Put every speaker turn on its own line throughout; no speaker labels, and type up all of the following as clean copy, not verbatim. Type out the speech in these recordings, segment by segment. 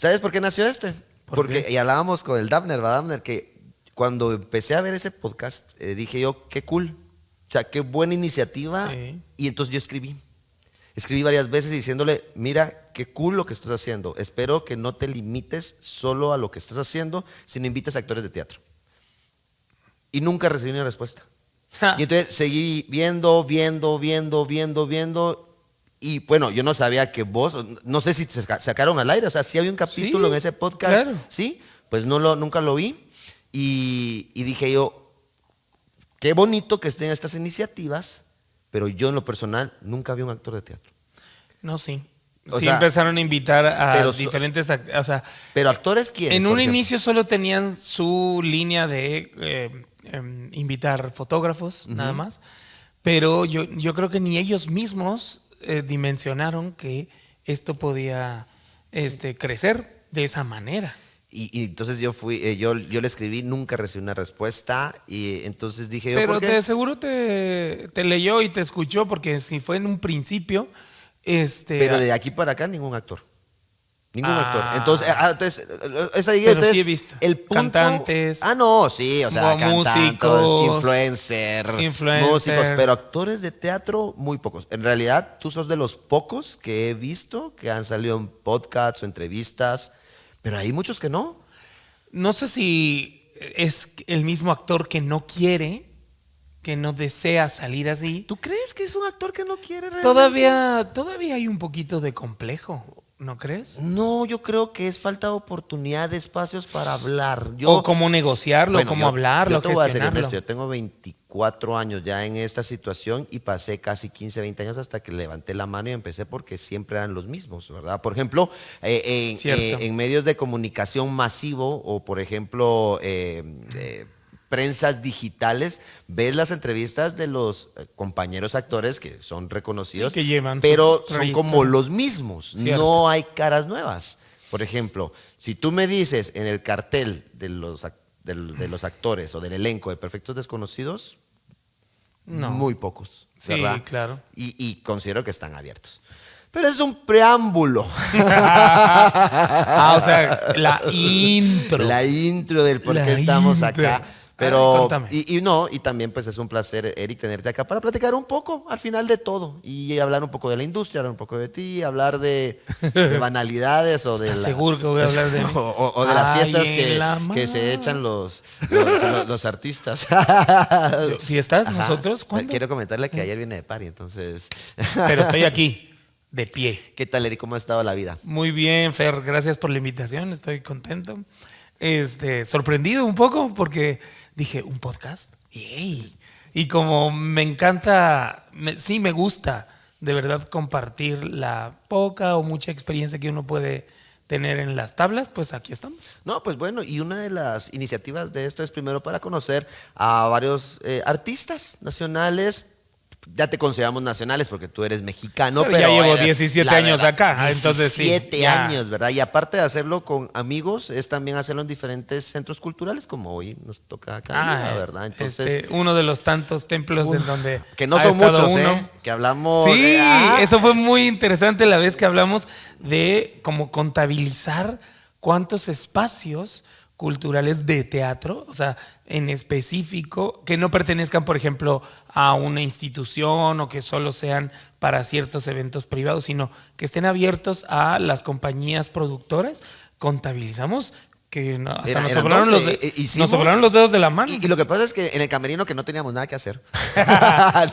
¿Sabes por qué nació este? Porque, y hablábamos con el Dafner, ¿verdad, Dafner? Que cuando empecé a ver ese podcast, dije yo, qué cool. O sea, qué buena iniciativa.
Sí.
Y entonces yo escribí. Escribí varias veces diciéndole, mira, qué cool lo que estás haciendo. Espero que no te limites solo a lo que estás haciendo, sino invites a actores de teatro. Y nunca recibí una respuesta. Y entonces seguí viendo. Y bueno, yo no sabía que vos, no sé si se sacaron al aire, o sea, si había un capítulo
Sí,
en ese podcast,
claro.
¿sí? Pues nunca lo vi. Y dije yo, qué bonito que estén estas iniciativas, pero yo en lo personal nunca vi un actor de teatro.
No, sí.
O
Sí,
sea,
empezaron a invitar a
pero
diferentes, o sea,
pero actores, ¿quiénes?
en
por
un
ejemplo?
inicio solo tenían su línea de invitar fotógrafos, nada más, pero yo creo que ni ellos mismos dimensionaron que esto podía crecer de esa manera.
Y entonces yo le escribí, nunca recibí una respuesta. Y entonces dije yo,
Pero
¿por qué?
seguro te leyó y te escuchó, porque si fue en un principio,
Pero de aquí para acá ningún actor. Ningún actor.
Ah.
Entonces, esa idea,
Pero sí
entonces,
he visto.
el punto.
Cantantes.
No, sí, o sea, cantantes,
Músicos.
influencers,
Influencer.
músicos, pero actores de teatro, muy pocos. En realidad, tú sos de los pocos que he visto que han salido en podcasts o entrevistas, pero hay muchos que no.
No sé si es el mismo actor que no quiere, que no desea salir así.
¿Tú crees que es un actor que no quiere realmente?
Todavía hay un poquito de complejo, ¿no crees?
No, yo creo que es falta de oportunidad, de espacios para hablar.
O cómo negociarlo,
Bueno,
cómo hablarlo,
yo te voy a ser
gestionarlo.
honesto, yo tengo 24 años ya en esta situación y pasé casi 15, 20 años hasta que levanté la mano y empecé porque siempre eran los mismos, ¿verdad? Por ejemplo,
Cierto.
en medios de comunicación masivo o por ejemplo prensas digitales, ves las entrevistas de los compañeros actores que son reconocidos,
Sí, que llevan
pero
su
son
trayectoria.
como los mismos,
Cierto.
no hay caras nuevas. Por ejemplo, si tú me dices en el cartel de los actores o del elenco de Perfectos Desconocidos,
No.
muy pocos,
Sí,
¿verdad?
claro.
Y considero que están abiertos. Pero es un preámbulo.
O sea, la intro.
La intro del por
La
qué estamos
intro.
acá.
Ay,
Pero,
contame.
y también pues es un placer, Eric, tenerte acá para platicar un poco al final de todo y hablar un poco de la industria, hablar un poco de ti, hablar de banalidades o de
¿Estás seguro que voy a hablar de mí?
o de las
Ay,
fiestas
en la
que se
mar.
echan los artistas.
¿Fiestas?
Ajá.
¿Nosotros? ¿Cuándo?
Quiero comentarle que ayer vine de party, entonces.
Pero estoy aquí, de pie.
¿Qué tal, Eric? ¿Cómo ha estado la vida?
Muy bien, Fer, gracias por la invitación, estoy contento. Sorprendido un poco porque dije, ¿un podcast? ¡Yay! Y como me encanta, sí me gusta de verdad compartir la poca o mucha experiencia que uno puede tener en las tablas, pues aquí estamos.
No, pues bueno, y una de las iniciativas de esto es primero para conocer a varios artistas nacionales. Ya te consideramos nacionales porque tú eres mexicano,
Pero ya llevo
eres,
17
la
años
verdad,
acá, entonces sí,
17
ya.
años, ¿verdad? Y aparte de hacerlo con amigos, es también hacerlo en diferentes centros culturales, como hoy nos toca acá, ¿verdad? Entonces,
uno de los tantos templos en donde
que no
ha
son
estado
muchos,
uno.
que hablamos
Sí,
de...
eso fue muy interesante la vez que hablamos de cómo contabilizar cuántos espacios culturales de teatro, o sea, en específico, que no pertenezcan, por ejemplo, a una institución o que solo sean para ciertos eventos privados, sino que estén abiertos a las compañías productoras. Contabilizamos que hasta nos sobraron los dedos de la mano.
Y lo que pasa es que en el camerino que no teníamos nada que hacer.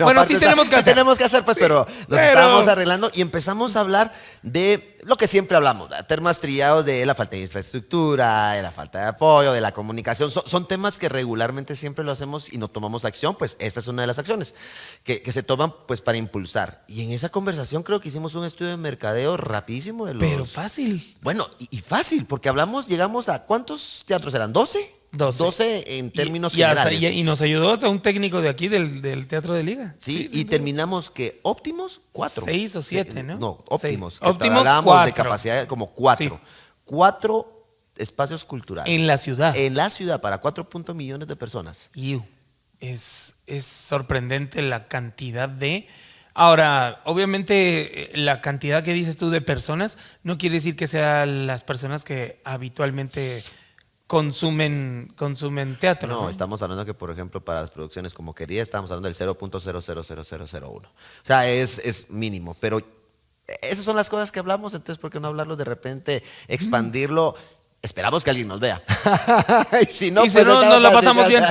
Bueno, sí tenemos que hacer.
Tenemos que hacer, pues,
Sí,
pero nos estábamos arreglando y empezamos a hablar de lo que siempre hablamos, temas trillados de la falta de infraestructura, de la falta de apoyo, de la comunicación. Son temas que regularmente siempre lo hacemos y no tomamos acción, pues esta es una de las acciones que se toman pues para impulsar. Y en esa conversación creo que hicimos un estudio de mercadeo rapidísimo de los...
Pero fácil.
Bueno, y fácil, porque llegamos a ¿cuántos teatros eran? ¿12? 12 en términos generales.
Y nos ayudó hasta un técnico de aquí del Teatro de Liga.
Sí, y terminamos que óptimos, 4.
6 o 7, ¿no?
No, óptimos.
Sí. Óptimos,
hablábamos
4.
de capacidad como 4.
Sí.
4 espacios culturales.
En la ciudad.
En la ciudad, para 4 millones de personas.
Es sorprendente la cantidad de Ahora, obviamente, la cantidad que dices tú de personas no quiere decir que sean las personas que habitualmente consumen teatro,
No,
¿no?
estamos hablando que, por ejemplo, para las producciones como quería, estamos hablando del 0.000001. O sea, es mínimo, pero esas son las cosas que hablamos, entonces, ¿por qué no hablarlo de repente, expandirlo? Esperamos que alguien nos vea. Y si no,
Y si
pues
no,
estamos
nos la pasamos bien.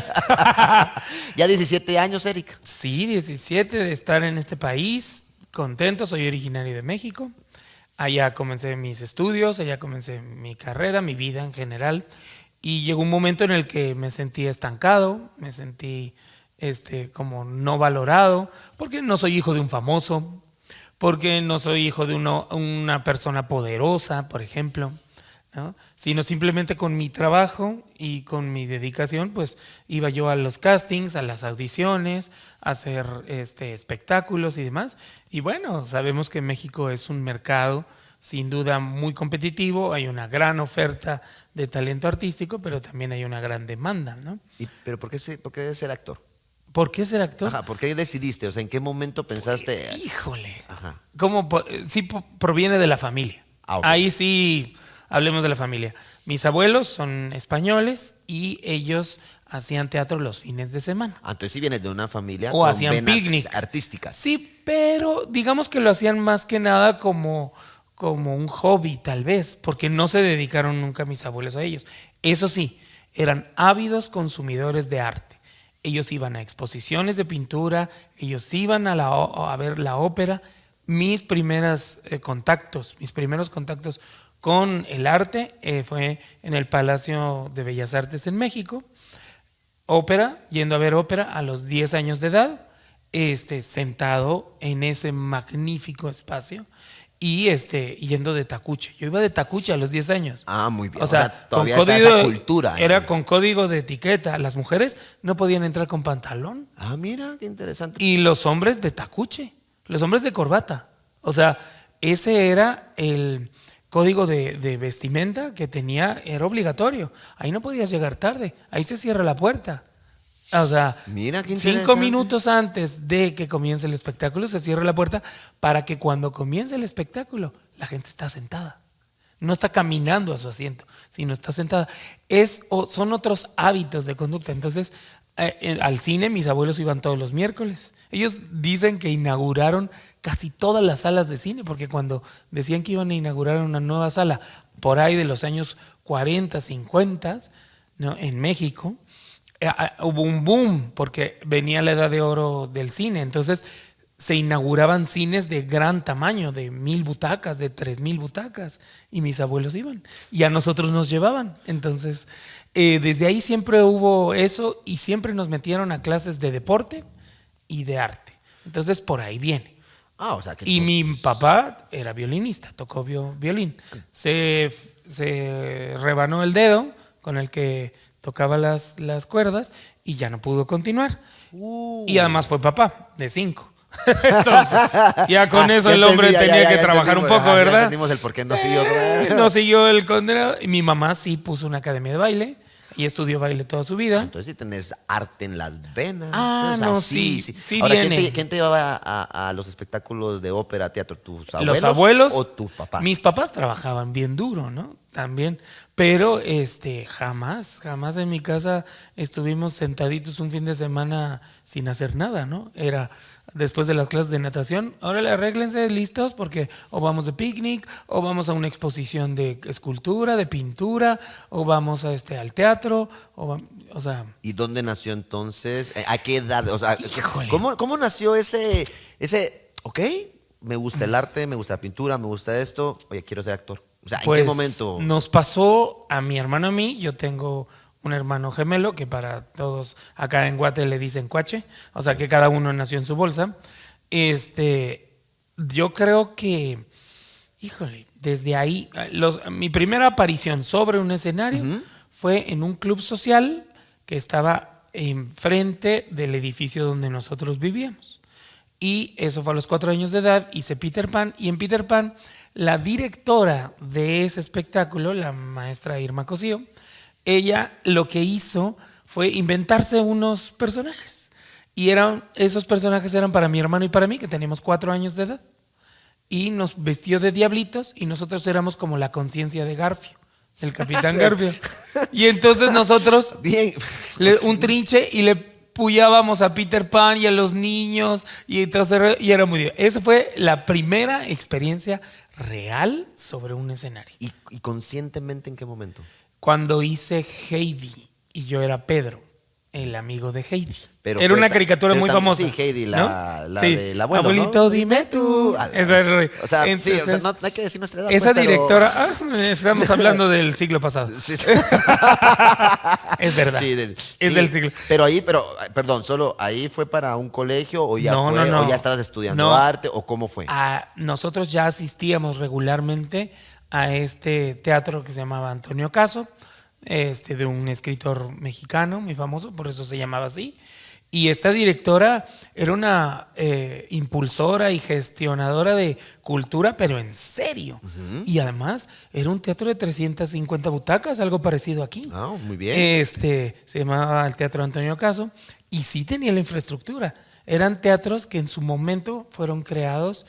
Ya 17 años, Eric.
Sí, 17 de estar en este país, contento, soy originario de México. Allá comencé mis estudios, allá comencé mi carrera, mi vida en general. Y llegó un momento en el que me sentí estancado, me sentí como no valorado, porque no soy hijo de un famoso, porque no soy hijo de una persona poderosa, por ejemplo, ¿no? Sino simplemente con mi trabajo y con mi dedicación, pues iba yo a los castings, a las audiciones, a hacer espectáculos y demás. Y bueno, sabemos que México es un mercado sin duda muy competitivo, hay una gran oferta de talento artístico, pero también hay una gran demanda, ¿no?
¿Pero por qué ser actor?
¿Por qué ser actor?
Ajá, ¿por qué decidiste? O sea, ¿en qué momento pensaste?
Híjole,
Ajá.
sí proviene de la familia.
Ok.
Ahí sí, hablemos de la familia. Mis abuelos son españoles y ellos hacían teatro los fines de semana.
Entonces sí vienes de una familia
O
con
hacían
venas
picnic.
artísticas.
Sí, pero digamos que lo hacían más que nada como un hobby, tal vez, porque no se dedicaron nunca mis abuelos a ellos. Eso sí, eran ávidos consumidores de arte. Ellos iban a exposiciones de pintura, ellos iban a ver la ópera. Mis primeros contactos con el arte fue en el Palacio de Bellas Artes en México. Ópera, yendo a ver ópera a los 10 años de edad, sentado en ese magnífico espacio y yendo de tacuche. Yo iba de tacuche a los 10 años.
Muy bien.
O sea,
todavía está esa cultura.
Era con código de etiqueta. Las mujeres no podían entrar con pantalón.
Mira, qué interesante.
Y los hombres de tacuche, los hombres de corbata. O sea, ese era el código de vestimenta que era obligatorio. Ahí no podías llegar tarde. Ahí se cierra la puerta. O sea,
mira, qué
5 minutos antes de que comience el espectáculo se cierra la puerta para que cuando comience el espectáculo la gente está sentada. No está caminando a su asiento, sino está sentada. Son otros hábitos de conducta. Entonces, al cine mis abuelos iban todos los miércoles. Ellos dicen que inauguraron casi todas las salas de cine, porque cuando decían que iban a inaugurar una nueva sala por ahí de los años 40, 50, ¿no? En México, hubo un boom porque venía la edad de oro del cine. Entonces se inauguraban cines de gran tamaño, de 1,000 butacas, de 3,000 butacas, y mis abuelos iban y a nosotros nos llevaban. Entonces desde ahí siempre hubo eso y siempre nos metieron a clases de deporte y de arte. Entonces por ahí viene.
O sea,
Y mi papá era violinista, tocó violín. Se rebanó el dedo con el que tocaba las cuerdas y ya no pudo continuar. Y además fue papá de 5. Entonces, ya con eso el hombre tenía que trabajar un poco, ¿verdad?
Ya entendimos el por qué no siguió.
No siguió el condenado. Y mi mamá sí puso una academia de baile y estudió baile toda su vida.
Entonces sí tenés arte en las venas.
Sí
Ahora,
viene.
¿quién te llevaba a los espectáculos de ópera, teatro? ¿Tus abuelos?
Los abuelos
o tus papás?
Mis papás trabajaban bien duro, ¿no? También, pero jamás en mi casa estuvimos sentaditos un fin de semana sin hacer nada, ¿no? Era después de las clases de natación, órale, arréglense listos porque o vamos de picnic, o vamos a una exposición de escultura, de pintura, o vamos al teatro, o sea.
¿Y dónde nació entonces? ¿A qué edad? O sea,
Híjole.
¿cómo nació ese, ok, me gusta el arte, me gusta la pintura, me gusta esto, oye, quiero ser actor? O sea, ¿en qué momento?
Nos pasó a mi hermano y a mí. Yo tengo un hermano gemelo que para todos acá en Guate le dicen cuache, o sea que cada uno nació en su bolsa. Yo creo que, híjole, desde ahí, mi primera aparición sobre un escenario fue en un club social que estaba enfrente del edificio donde nosotros vivíamos. Y eso fue a los 4 años de edad, hice Peter Pan, y en Peter Pan la directora de ese espectáculo, la maestra Irma Cosío, ella lo que hizo fue inventarse unos personajes Y esos personajes eran para mi hermano y para mí, que teníamos 4 años de edad. Y nos vestió de diablitos y nosotros éramos como la conciencia de Garfio, el Capitán Garfio. Y entonces nosotros,
Bien.
un trinche y le puyábamos a Peter Pan y a los niños y entonces y era muy bien. Esa fue la primera experiencia real sobre un escenario.
¿Y conscientemente en qué momento?
Cuando hice Heidi y yo era Pedro, el amigo de Heidi.
Pero
era una caricatura muy famosa.
Sí, Heidi, la
Sí.
del abuelo,
Abuelito,
¿no?
dime tú.
O sea,
Entonces,
sí, o sea, no hay que decir nuestra edad.
esa
pues, pero-
directora, estamos hablando del siglo pasado.
Sí, sí.
Es verdad.
Sí,
Es
sí,
del siglo.
Perdón, solo ahí fue para un colegio o ya
No,
fue,
no, no.
o ya estabas estudiando
No.
arte o cómo fue.
Nosotros ya asistíamos regularmente a este teatro que se llamaba Antonio Caso, de un escritor mexicano muy famoso, por eso se llamaba así. Y esta directora era una impulsora y gestionadora de cultura, pero en serio. Y además era un teatro de 350 butacas, algo parecido aquí.
Ah, muy bien.
Se llamaba el Teatro Antonio Caso y sí tenía la infraestructura. Eran teatros que en su momento fueron creados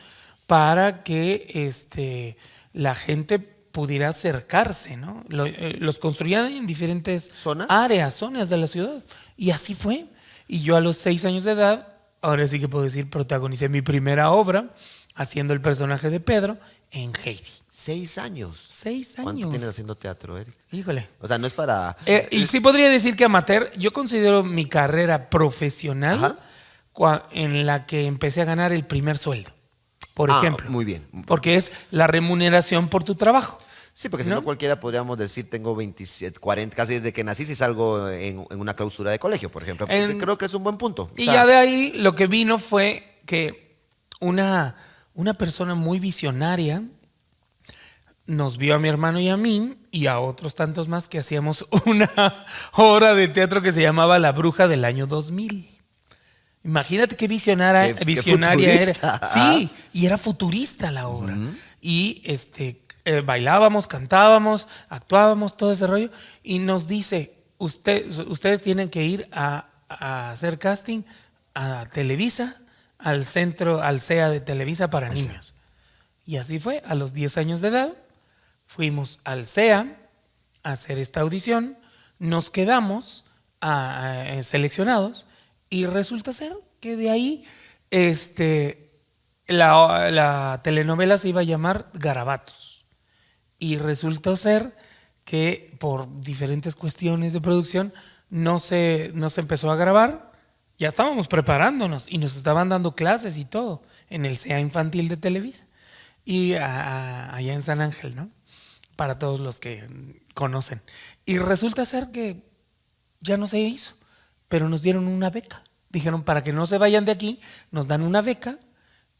para que la gente pudiera acercarse, ¿no? Los construían en diferentes
¿Zonas?
zonas de la ciudad. Y así fue. Y yo a los 6 años de edad, ahora sí que puedo decir, protagonicé mi primera obra haciendo el personaje de Pedro en Heidi.
6 años.
6 años.
¿Cuánto tienes haciendo teatro, Eric?
Híjole.
O sea, no es para...
Y sí podría decir que amateur, yo considero mi carrera profesional en la que empecé a ganar el primer sueldo, por ejemplo.
Muy bien.
Porque es la remuneración por tu trabajo.
Sí, porque si
¿no?
no cualquiera podríamos decir tengo 27, 40, casi desde que nací si salgo en una clausura de colegio, por ejemplo. Creo que es un buen punto.
Y ya de ahí lo que vino fue que una persona muy visionaria nos vio a mi hermano y a mí y a otros tantos más que hacíamos una obra de teatro que se llamaba La Bruja del año 2000. Imagínate qué visionaria
futurista.
era. Sí, y era futurista la obra. Y bailábamos, cantábamos, actuábamos, todo ese rollo. Y nos dice, ustedes tienen que ir a hacer casting a Televisa, al CEA de Televisa para niños. Y así fue, a los 10 años de edad, fuimos al CEA a hacer esta audición, nos quedamos seleccionados y resulta ser que de ahí la telenovela se iba a llamar Garabatos. Y resultó ser que por diferentes cuestiones de producción no se empezó a grabar. Ya estábamos preparándonos y nos estaban dando clases y todo en el CEA infantil de Televisa y allá en San Ángel, ¿no? Para todos los que conocen. Y resulta ser que ya no se hizo, pero nos dieron una beca. Dijeron, para que no se vayan de aquí, nos dan una beca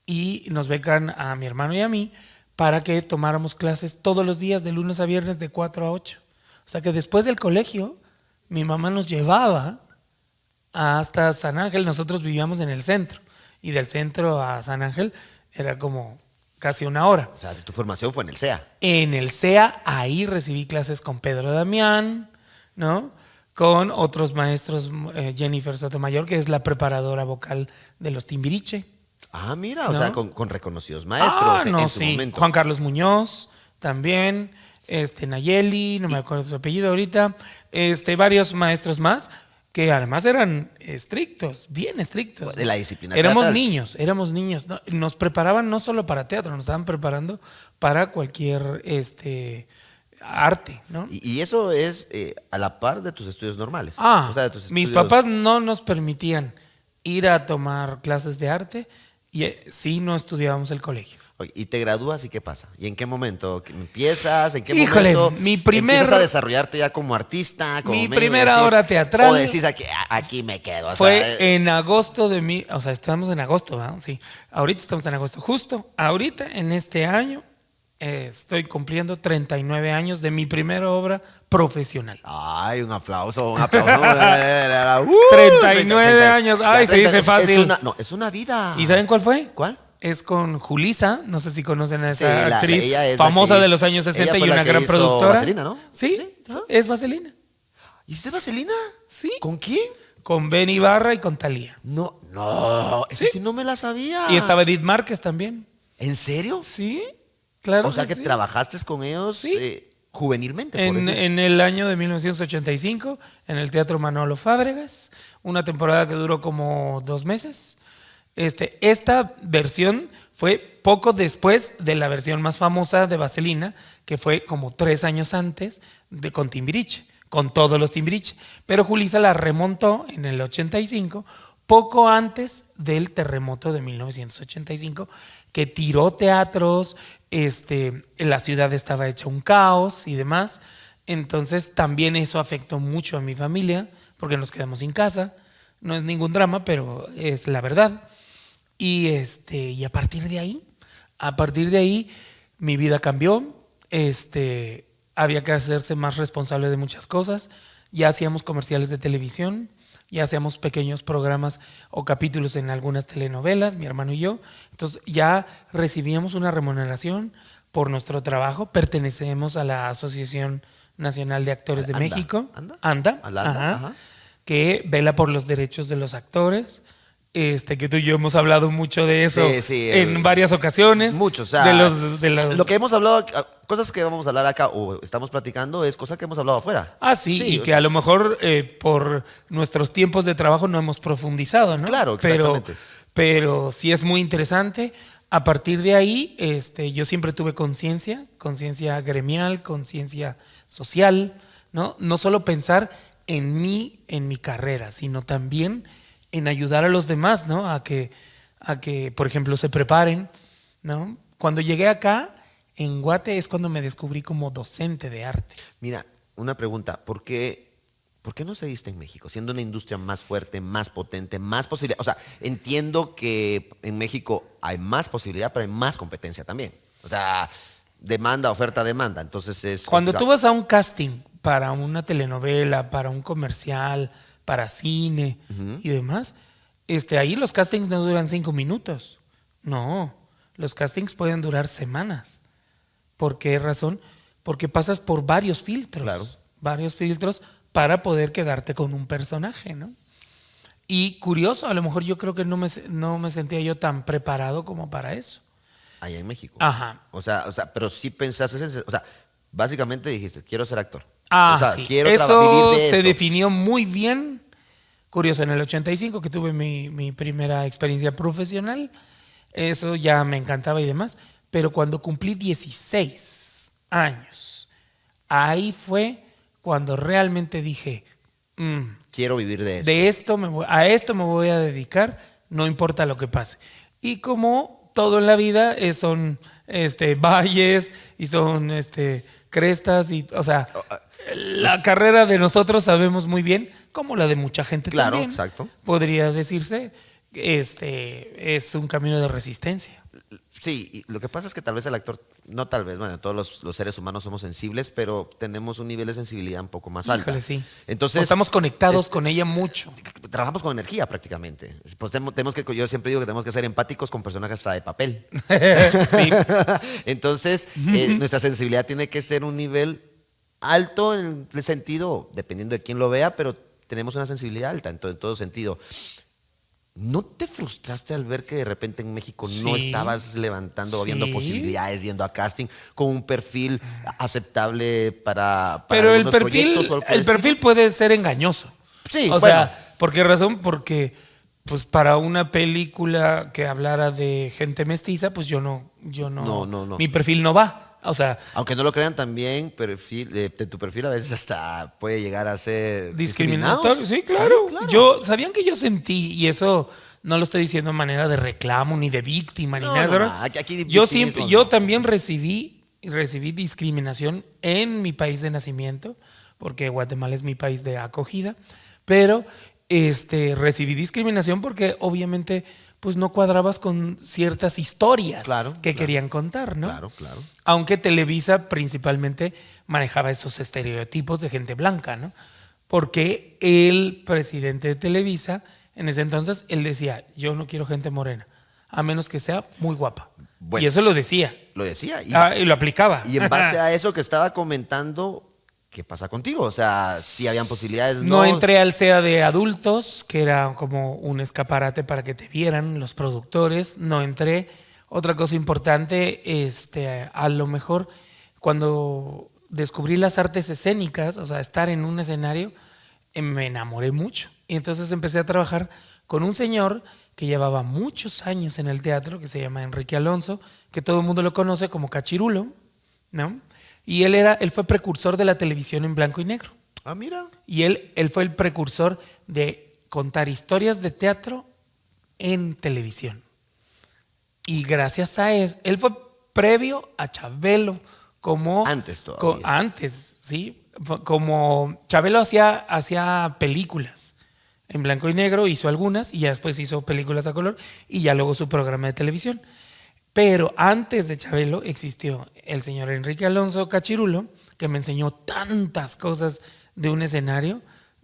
y nos becan a mi hermano y a mí para que tomáramos clases todos los días de lunes a viernes de 4 a 8. O sea que después del colegio, mi mamá nos llevaba hasta San Ángel. Nosotros vivíamos en el centro y del centro a San Ángel era como casi 1 hora.
O sea, tu formación fue en el CEA.
En el CEA, ahí recibí clases con Pedro Damián, ¿no? Con otros maestros, Jennifer Sotomayor, que es la preparadora vocal de los Timbiriche.
Ah, mira,
¿no?
O sea, con reconocidos maestros en su
sí.
momento.
Juan Carlos Muñoz también, Nayeli, no me acuerdo su apellido ahorita, varios maestros más que además eran estrictos, bien estrictos.
De la disciplina
éramos
teatral.
niños. ¿No? Nos preparaban no solo para teatro, nos estaban preparando para cualquier arte, ¿no?
Y eso es a la par de tus estudios normales.
O
sea, de tus
mis
estudios-
papás no nos permitían ir a tomar clases de arte y sí no estudiábamos el colegio.
Oye, y te gradúas y ¿qué pasa? ¿Y en qué momento empiezas? ¿En qué
Híjole,
momento empiezas a desarrollarte ya como artista? Como
mi
medio,
primera
decís,
obra teatral
O decís aquí me quedo. O
fue
sea,
en agosto o sea, estamos en agosto, ¿verdad? Sí, ahorita estamos en agosto. Justo ahorita, en este año, estoy cumpliendo 39 años de mi primera obra profesional.
Ay, un aplauso, un aplauso.
39 años. Ay, se dice fácil.
Es una vida.
¿Y saben cuál fue?
¿Cuál?
Es con Julisa, no sé si conocen a
Sí,
esa actriz
ella es la
famosa
que
de
hizo-
los años
ella
60 y
fue la
una
que
gran
hizo
productora.
Vaselina, ¿no?
Sí,
Sí, ajá.
es Vaselina.
¿Hiciste Vaselina?
Sí.
¿Con quién?
con Ben Ibarra y con Thalía.
No, no, eso
Sí.
sí no me la sabía.
Y estaba Edith Márquez también.
¿En serio?
Sí, claro.
O sea que
sí.
trabajaste con ellos
Sí.
juvenilmente, por
En,
decir.
en el año de 1985, en el Teatro Manolo Fábregas, una temporada que duró como 2 meses. Esta versión fue poco después de la versión más famosa de Vaselina, que fue como 3 años antes con Timbiriche, con todos los Timbiriche. Pero Julissa la remontó en el 85, poco antes del terremoto de 1985, que tiró teatros, la ciudad estaba hecha un caos y demás. Entonces también eso afectó mucho a mi familia, porque nos quedamos sin casa. No es ningún drama, pero es la verdad. Y a partir de ahí, mi vida cambió. Había que hacerse más responsable de muchas cosas. Ya hacíamos comerciales de televisión, ya hacíamos pequeños programas o capítulos en algunas telenovelas, mi hermano y yo. Entonces ya recibíamos una remuneración por nuestro trabajo. Pertenecemos a la Asociación Nacional de Actores de México, ANDA,
Ajá.
que vela por los derechos de los actores. Que tú y yo hemos hablado mucho de eso en varias ocasiones.
Mucho, o sea, lo que hemos hablado, cosas que vamos a hablar acá o estamos platicando es cosas que hemos hablado afuera.
Ah, sí, y que a lo mejor por nuestros tiempos de trabajo no hemos profundizado, ¿no?
Claro, exactamente.
Pero sí es muy interesante. A partir de ahí, yo siempre tuve conciencia gremial, conciencia social, ¿no? No solo pensar en mí, en mi carrera, sino también en ayudar a los demás, ¿no? A que, por ejemplo, se preparen, ¿no? Cuando llegué acá, en Guate, es cuando me descubrí como docente de arte.
Mira, una pregunta, ¿por qué no seguiste en México? Siendo una industria más fuerte, más potente, más posibilidad. O sea, entiendo que en México hay más posibilidad, pero hay más competencia también. O sea, demanda, oferta, demanda. Entonces es
Cuando
complicado.
tú vas a un casting para una telenovela, para un comercial, para cine y demás, ahí los castings no duran 5 minutos. No, los castings pueden durar semanas. ¿Por qué razón? Porque pasas por varios filtros.
Claro.
Varios filtros para poder quedarte con un personaje, ¿no? Y curioso, a lo mejor yo creo que no me sentía yo tan preparado como para eso.
Allá en México.
Ajá.
O sea, pero sí pensaste, o sea, básicamente dijiste, quiero ser actor.
Ah,
o sea,
sí.
quiero
Eso
vivir de
se
esto.
definió muy bien. Curioso, en el 85 que tuve mi primera experiencia profesional, eso ya me encantaba y demás. Pero cuando cumplí 16 años, ahí fue cuando realmente dije,
Quiero vivir de esto.
a esto me voy a dedicar, no importa lo que pase. Y como todo en la vida son valles y son crestas, y, o sea, la carrera de nosotros sabemos muy bien, como la de mucha gente
Claro,
también,
exacto.
podría decirse, es un camino de resistencia.
Sí, y lo que pasa es que tal vez el actor, no tal vez, bueno, todos los seres humanos somos sensibles, pero tenemos un nivel de sensibilidad un poco más alto.
Híjole, sí.
Entonces,
Estamos conectados con ella mucho.
trabajamos con energía prácticamente. Pues yo siempre digo que tenemos que ser empáticos con personajes hasta de papel.
Sí.
Entonces, nuestra sensibilidad tiene que ser un nivel alto en el sentido, dependiendo de quién lo vea, pero tenemos una sensibilidad alta en todo sentido. ¿No te frustraste al ver que de repente en México no
Sí.
estabas levantando o viendo
Sí.
posibilidades, yendo a casting con un perfil aceptable para
Pero el
algunos proyectos o algo por
el perfil puede ser engañoso.
Sí,
o
bueno.
sea, ¿por qué razón? Porque pues para una película que hablara de gente mestiza, pues yo no.
No.
Mi perfil no va. O sea,
Aunque no lo crean también, de tu perfil a veces hasta puede llegar a ser
discriminatorio.
discriminados.
Sí, claro.
Claro.
¿Sabían que yo sentí, y eso no lo estoy diciendo de manera de reclamo ni de víctima ni
No,
nada?
no,
¿verdad?
no, aquí
Yo también recibí discriminación en mi país de nacimiento, porque Guatemala es mi país de acogida, pero recibí discriminación porque obviamente pues no cuadrabas con ciertas historias que querían contar, ¿no?
Claro.
Aunque Televisa principalmente manejaba esos estereotipos de gente blanca, ¿no? Porque el presidente de Televisa, en ese entonces, él decía, yo no quiero gente morena, a menos que sea muy guapa.
Bueno,
y eso lo decía.
Lo decía.
Y lo aplicaba.
Y en base a eso que estaba comentando, ¿qué pasa contigo? O sea, si habían posibilidades,
No entré al SEA de adultos, que era como un escaparate para que te vieran los productores. No entré. Otra cosa importante, a lo mejor cuando descubrí las artes escénicas, o sea, estar en un escenario, me enamoré mucho. Y entonces empecé a trabajar con un señor que llevaba muchos años en el teatro, que se llama Enrique Alonso, que todo el mundo lo conoce como Cachirulo, ¿no? Y él fue precursor de la televisión en blanco y negro.
Ah, mira.
Y él fue el precursor de contar historias de teatro en televisión. Y gracias a él fue previo a Chabelo, como
Antes todavía.
Antes, sí. Como Chabelo hacía películas en blanco y negro, hizo algunas y ya después hizo películas a color y ya luego su programa de televisión. Pero antes de Chabelo existió el señor Enrique Alonso Cachirulo, que me enseñó tantas cosas de un escenario,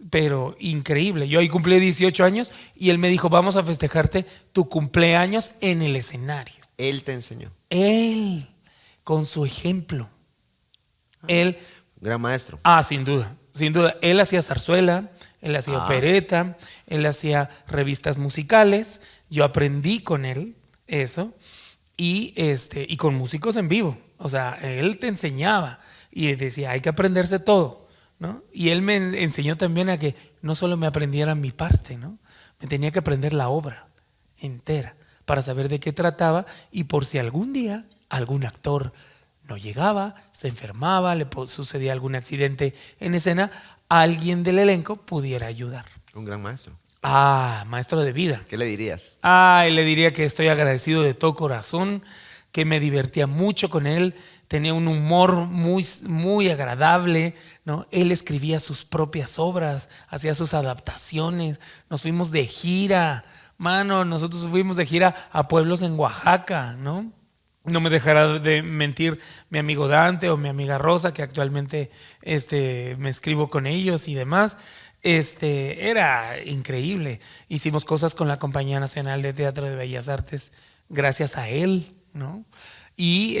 pero increíble. Yo ahí cumplí 18 años y él me dijo, vamos a festejarte tu cumpleaños en el escenario.
Él te enseñó.
Él, con su ejemplo. Él...
Gran maestro.
Sin duda, sin duda. Él hacía zarzuela, él hacía opereta, él hacía revistas musicales. Yo aprendí con él eso y con músicos en vivo. O sea, él te enseñaba y decía, hay que aprenderse todo, ¿no? Y él me enseñó también a que no solo me aprendiera mi parte, ¿no? Me tenía que aprender la obra entera para saber de qué trataba y por si algún día algún actor no llegaba, se enfermaba, le sucedía algún accidente en escena, alguien del elenco pudiera ayudar.
Un gran maestro.
Maestro de vida.
¿Qué le dirías?
Le diría que estoy agradecido de todo corazón, que me divertía mucho con él, tenía un humor muy, muy agradable, ¿no? Él escribía sus propias obras, hacía sus adaptaciones, nos fuimos de gira, nosotros fuimos de gira a pueblos en Oaxaca, ¿no? No me dejará de mentir mi amigo Dante o mi amiga Rosa, que actualmente me escribo con ellos y demás. Era increíble. Hicimos cosas con la Compañía Nacional de Teatro de Bellas Artes gracias a él, ¿no? Y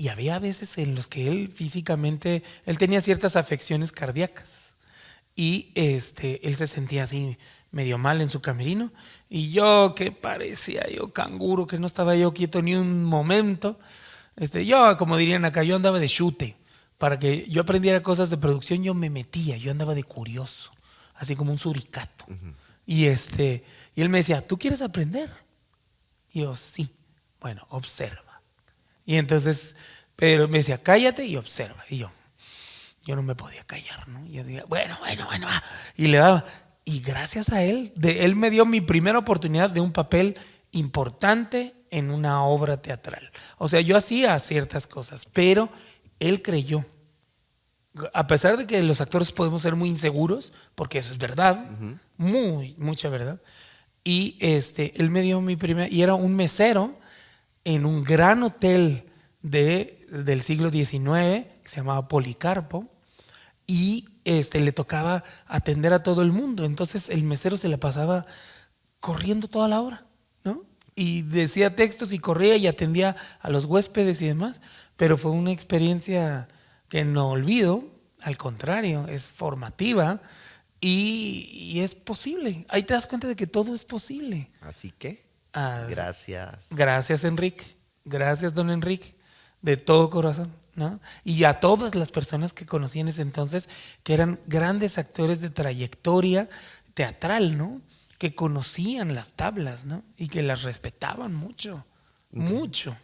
había veces en los que él físicamente, él tenía ciertas afecciones cardíacas y él se sentía así medio mal en su camerino y yo que parecía yo canguro, que no estaba yo quieto ni un momento, yo como dirían acá, yo andaba de chute. Para que yo aprendiera cosas de producción, yo me metía, yo andaba de curioso, así como un suricato. Y él me decía, ¿tú quieres aprender? Y yo, sí. Bueno, observa. Y entonces, pero me decía, cállate y observa. Y yo no me podía callar, ¿no? Y yo decía, bueno, y le daba. Y gracias a él, él me dio mi primera oportunidad de un papel importante en una obra teatral. O sea, yo hacía ciertas cosas, pero él creyó. A pesar de que los actores podemos ser muy inseguros, porque eso es verdad, mucha verdad. Y él me dio mi primera, y era un mesero en un gran hotel del siglo XIX que se llamaba Policarpo, y le tocaba atender a todo el mundo. Entonces el mesero se le pasaba corriendo toda la hora, ¿no? Y decía textos y corría y atendía a los huéspedes y demás. Pero fue una experiencia que no olvido, al contrario, es formativa y es posible. Ahí te das cuenta de que todo es posible.
Así que, gracias.
Gracias, Enrique. Gracias, don Enrique, de todo corazón, ¿no? Y a todas las personas que conocí en ese entonces, que eran grandes actores de trayectoria teatral, ¿no? Que conocían las tablas, ¿no? Y que las respetaban mucho, mucho.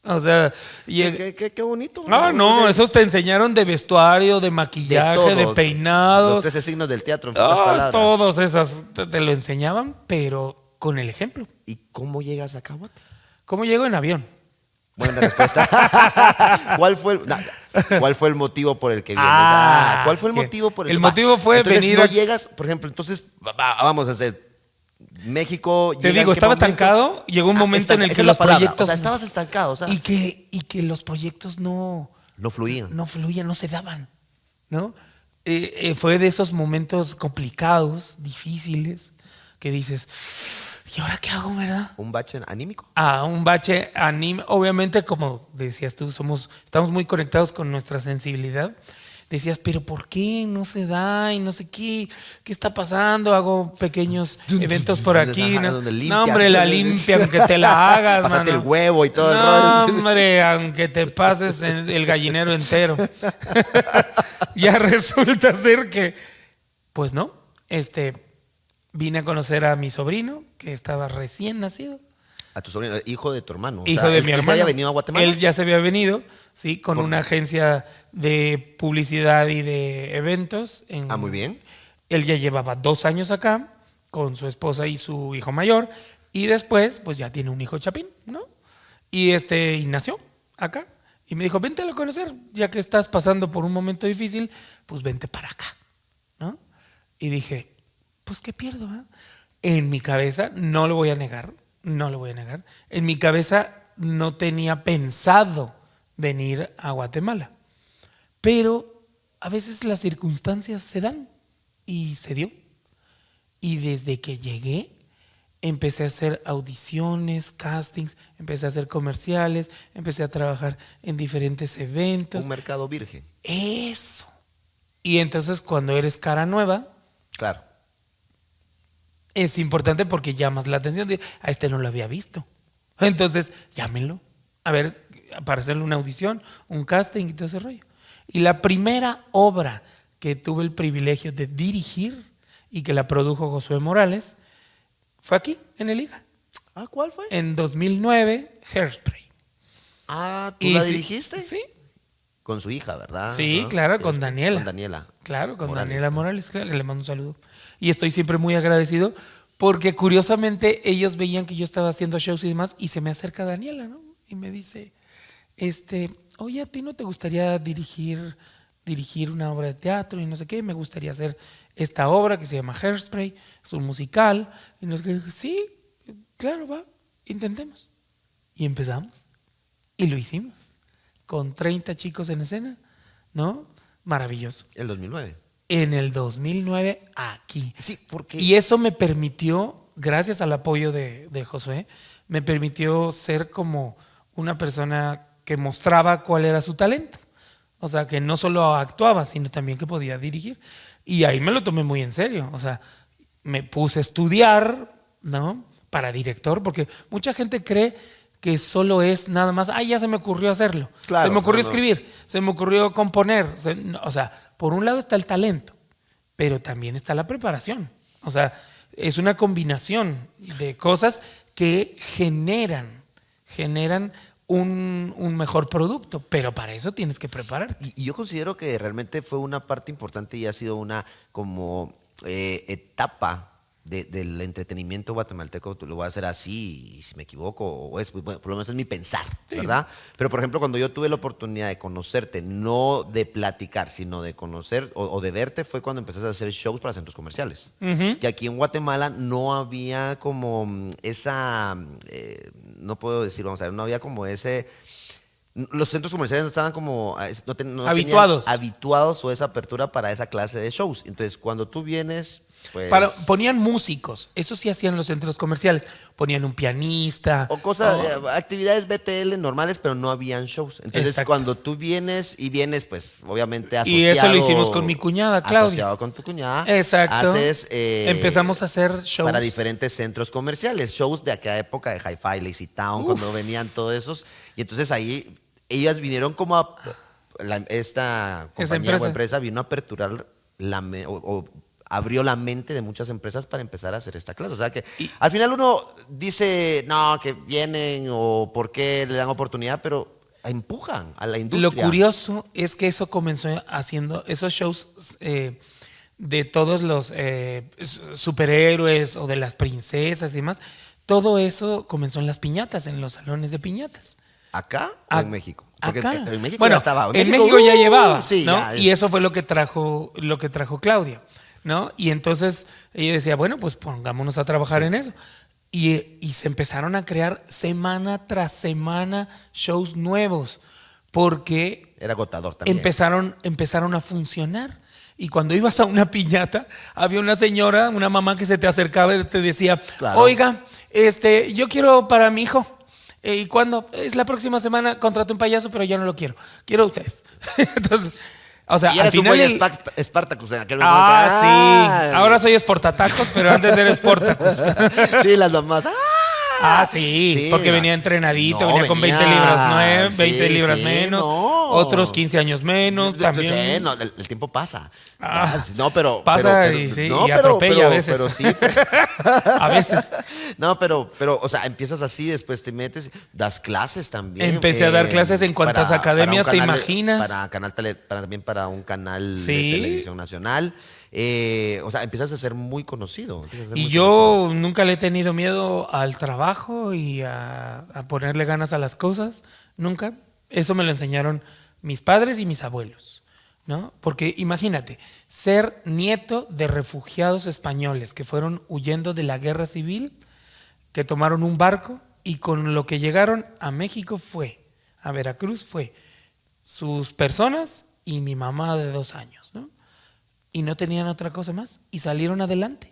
O sea,
qué bonito.
No, esos te enseñaron de vestuario, de maquillaje, de peinado.
Los 13 signos del teatro, en pocas palabras.
Todos esas te lo enseñaban, pero con el ejemplo.
¿Y cómo llegas a Cahuate?
¿Cómo llego en avión?
Buena respuesta. ¿Cuál fue el motivo por el que vienes? ¿Cuál fue el motivo por el que
motivo fue
entonces,
venir
no llegas, por ejemplo, entonces vamos a hacer México.
Te digo, estaba estancado. Llegó un momento en el que los proyectos.
O sea, estabas estancado. O sea,
y que los proyectos no fluían, no se daban, ¿no? Fue de esos momentos complicados, difíciles, que dices, ¿y ahora qué hago, verdad?
¿Un bache anímico?
Un bache anímico. Obviamente, como decías tú, estamos muy conectados con nuestra sensibilidad. decías, pero ¿por qué no se da? Y no sé qué está pasando. Hago pequeños eventos por aquí.
Ajá,
No,
donde limpias.
no, hombre, la limpia, aunque te la hagas,
Pásate
mano.
el huevo y todo el
No,
rollo.
hombre, aunque te pases el gallinero entero. Ya resulta ser que, pues no, vine a conocer a mi sobrino, que estaba recién nacido.
A tu sobrino, hijo de tu hermano.
Hijo de mi
¿él
hermano.
se había venido a Guatemala?
Él ya se había venido, sí, con una agencia de publicidad y de eventos.
Muy bien.
Él ya llevaba 2 años acá con su esposa y su hijo mayor, y después, pues ya tiene un hijo chapín, ¿no? Y y nació acá. Y me dijo, vente a conocer, ya que estás pasando por un momento difícil, pues vente para acá, ¿no? Y dije, pues ¿qué pierdo? En mi cabeza, no lo voy a negar, en mi cabeza no tenía pensado venir a Guatemala, pero a veces las circunstancias se dan y se dio. Y desde que llegué, empecé a hacer audiciones, castings, empecé a hacer comerciales, empecé a trabajar en diferentes eventos.
Un mercado virgen.
Eso. Y entonces cuando eres cara nueva,
claro,
es importante porque llamas la atención. A no lo había visto. Entonces, llámenlo. A ver, para hacerle una audición, un casting y todo ese rollo. Y la primera obra que tuve el privilegio de dirigir y que la produjo Josué Morales fue aquí, en el IGA.
¿Cuál fue?
En 2009, Hairspray.
¿Tú la dirigiste?
Sí.
Con su hija, ¿verdad?
Sí,
¿no?
claro, con Daniela.
Con Daniela.
Claro, con
Morales,
Daniela
¿no?
Morales, claro, le mando un saludo. Y estoy siempre muy agradecido porque curiosamente ellos veían que yo estaba haciendo shows y demás y se me acerca Daniela, ¿no? Y me dice, oye, ¿a ti no te gustaría dirigir una obra de teatro y no sé qué? Me gustaría hacer esta obra que se llama Hairspray, es un musical. Y nos dije, sí, claro, va, intentemos. Y empezamos y lo hicimos con 30 chicos en escena, ¿no? Maravilloso.
El 2009.
En el 2009 aquí.
Sí, porque...
Y eso me permitió, gracias al apoyo de Josué, me permitió ser como una persona que mostraba cuál era su talento. O sea, que no solo actuaba, sino también que podía dirigir. Y ahí me lo tomé muy en serio. O sea, me puse a estudiar, ¿no? Para director, porque mucha gente cree que solo es nada más, ya se me ocurrió hacerlo.
Claro,
se me ocurrió
no.
escribir, se me ocurrió componer. O sea, por un lado está el talento, pero también está la preparación. O sea, es una combinación de cosas que generan un mejor producto, pero para eso tienes que prepararte.
Y yo considero que realmente fue una parte importante y ha sido una como etapa del entretenimiento guatemalteco. Lo voy a hacer así, y si me equivoco, bueno, por lo menos es mi pensar,
Sí.
¿verdad? Pero por ejemplo, cuando yo tuve la oportunidad de conocerte, no de platicar, sino de conocer o de verte, fue cuando empezaste a hacer shows para centros comerciales. Que aquí en Guatemala no había como esa, no puedo decir, vamos a ver, no había como ese... Los centros comerciales no estaban como no
Habituados.
tenían habituados o esa apertura para esa clase de shows. Entonces, cuando tú vienes, pues...
Ponían músicos, eso sí hacían los centros comerciales. Ponían un pianista.
O cosas, actividades BTL normales, pero no habían shows. Entonces,
Exacto.
cuando tú vienes, pues, obviamente asociado.
Y eso lo hicimos con mi cuñada, Claudia.
Asociado con tu cuñada.
Exacto.
Haces...
empezamos a hacer shows.
Para diferentes centros comerciales. Shows de aquella época de Hi-Fi, Lazy Town, cuando venían todos esos. Y entonces ahí, ellas vinieron como a... esta compañía o empresa vino a aperturar abrió la mente de muchas empresas para empezar a hacer esta clase. O sea que al final uno dice, no, que vienen o por qué le dan oportunidad, pero empujan a la industria.
Lo curioso es que eso comenzó haciendo esos shows de todos los superhéroes o de las princesas y demás. Todo eso comenzó en las piñatas, en los salones de piñatas.
¿Acá o en México? Porque
acá.
en México
Bueno,
ya estaba.
En México ya llevaba,
sí,
¿no?
ya.
Y eso fue lo que trajo Claudia, ¿no? Y entonces ella decía, bueno, pues pongámonos a trabajar en eso. Y se empezaron a crear semana tras semana shows nuevos, porque
Era agotador también.
empezaron a funcionar. Y cuando ibas a una piñata, había una señora, una mamá que se te acercaba y te decía,
Claro.
oiga, yo quiero para mi hijo. ¿Y cuándo? Es la próxima semana, contraté un payaso, pero ya no lo quiero. Quiero a ustedes. Entonces, O sea,
Y
al
eres un
final
buen
el-
Spartacus en aquel
sí. Ahora soy Sportatacos, pero antes era Sportacus.
Sí, las mamás.
Sí,
Sí,
porque
no.
venía entrenadito,
No,
venía con 20
venía,
libras, 20
sí,
libras
sí,
menos,
no.
otros 15 años menos, también.
Sí, no, el tiempo pasa.
Ah,
No, pero.
pasa
pero,
y, sí,
no,
y atropella a veces.
Pero sí.
A veces.
No, pero, o sea, empiezas así, después te metes, das clases también.
Empecé a dar clases en cuantas academias
un
te
canal
imaginas.
también para un canal
Sí.
de televisión nacional. O sea, empiezas a ser muy conocido. empiezas a ser
Y
muy
yo nunca le he tenido miedo al trabajo y a ponerle ganas a las cosas, nunca. Eso me lo enseñaron mis padres y mis abuelos, ¿no? Porque imagínate, ser nieto de refugiados españoles que fueron huyendo de la guerra civil, que tomaron un barco y con lo que llegaron a México a Veracruz fue sus personas y mi mamá de 2 años, ¿no? Y no tenían otra cosa más y salieron adelante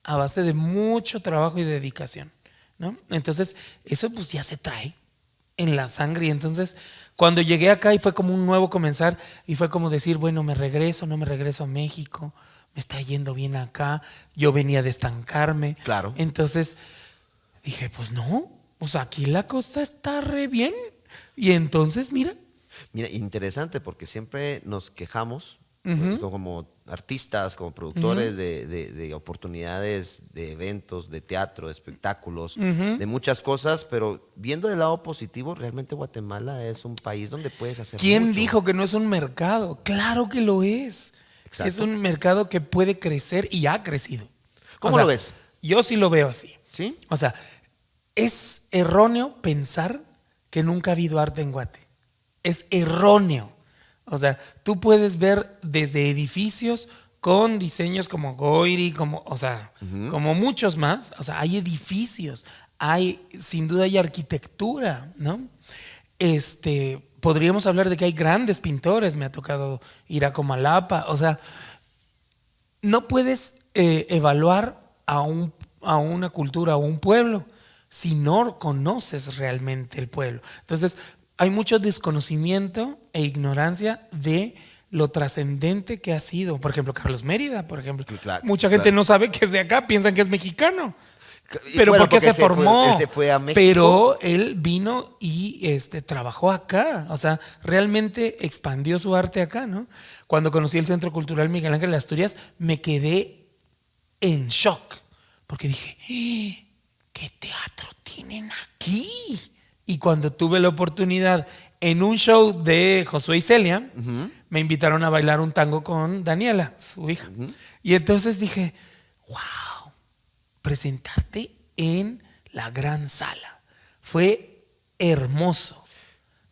a base de mucho trabajo y dedicación, ¿no? Entonces, eso pues ya se trae en la sangre. Y entonces, cuando llegué acá y fue como un nuevo comenzar y fue como decir, bueno, me regreso, no me regreso a México, me está yendo bien acá, yo venía de estancarme.
Claro.
Entonces, dije, pues no, pues aquí la cosa está re bien. Y entonces, mira.
Mira, interesante porque siempre nos quejamos
Ujú.
como artistas, como productores de oportunidades, de eventos, de teatro, de espectáculos, de muchas cosas, pero viendo del lado positivo, realmente Guatemala es un país donde puedes hacer
¿Quién
mucho.
dijo que no es un mercado? Claro que lo es.
Exacto.
Es un mercado que puede crecer y ha crecido.
¿Cómo lo ves?
Yo sí lo veo así.
¿Sí?
O sea, es erróneo pensar que nunca ha habido arte en Guate. Es erróneo. O sea, tú puedes ver desde edificios con diseños como Goiri, como muchos más. O sea, hay edificios, sin duda hay arquitectura, ¿no? Podríamos hablar de que hay grandes pintores, me ha tocado ir a Comalapa. O sea, no puedes evaluar a una cultura o un pueblo si no conoces realmente el pueblo. Entonces, hay mucho desconocimiento e ignorancia de lo trascendente que ha sido. Por ejemplo, Carlos Mérida, por ejemplo.
Claro,
Mucha gente
claro.
no sabe que es de acá, piensan que es mexicano.
Y
Pero
bueno,
porque se formó.
Él se fue a México.
Pero él vino y trabajó acá. O sea, realmente expandió su arte acá, ¿no? Cuando conocí el Centro Cultural Miguel Ángel de Asturias, me quedé en shock. Porque dije, ¿qué teatro tienen aquí? Y cuando tuve la oportunidad en un show de Josué y Celia, me invitaron a bailar un tango con Daniela, su hija. Y entonces dije, wow, presentarte en la gran sala. Fue hermoso.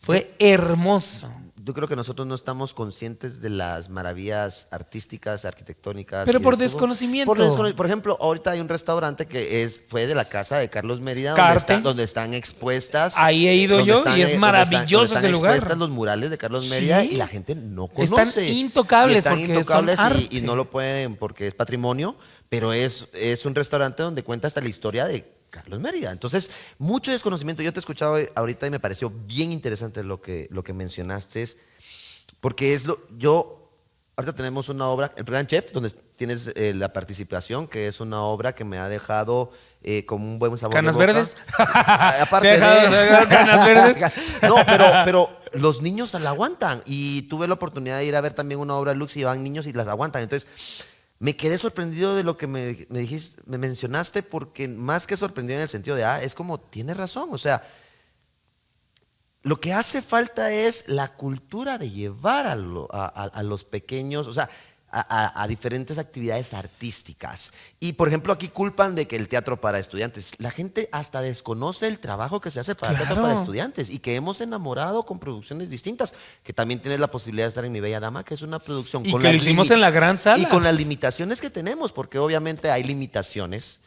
Fue hermoso.
Yo creo que nosotros no estamos conscientes de las maravillas artísticas, arquitectónicas.
Pero
y
por
de todo.
desconocimiento.
Por ejemplo, ahorita hay un restaurante que fue de la casa de Carlos Mérida,
Carte.
donde están expuestas.
Ahí he ido
donde
yo
están,
y es maravilloso
donde
ese
están
lugar.
expuestas los murales de Carlos Mérida
Sí.
y la gente no conoce.
Están intocables
Y están
porque
intocables
son
y
arte.
no lo pueden porque es patrimonio, pero es un restaurante donde cuenta hasta la historia de Carlos Mérida. Entonces, mucho desconocimiento. Yo te escuchaba ahorita y me pareció bien interesante lo que mencionaste, porque ahorita tenemos una obra, El Gran Chef, donde tienes la participación, que es una obra que me ha dejado con un buen sabor
¿Canas
de boca.
verdes?
Aparte
¿Te ha dejado canas verdes?
No, pero los niños la aguantan. Y tuve la oportunidad de ir a ver también una obra Lux y van niños y las aguantan. Entonces, me quedé sorprendido de lo que me dijiste, me mencionaste, porque más que sorprendido en el sentido de, es como, tienes razón, o sea, lo que hace falta es la cultura de llevar a los pequeños, o sea, a diferentes actividades artísticas. Y por ejemplo, aquí culpan de que el teatro para estudiantes. La gente hasta desconoce el trabajo que se hace para el teatro para estudiantes y que hemos enamorado con producciones distintas. Que también tienes la posibilidad de estar en Mi Bella Dama, que es una producción.
Y que lo hicimos en la gran sala.
Y con las limitaciones que tenemos, porque obviamente hay limitaciones,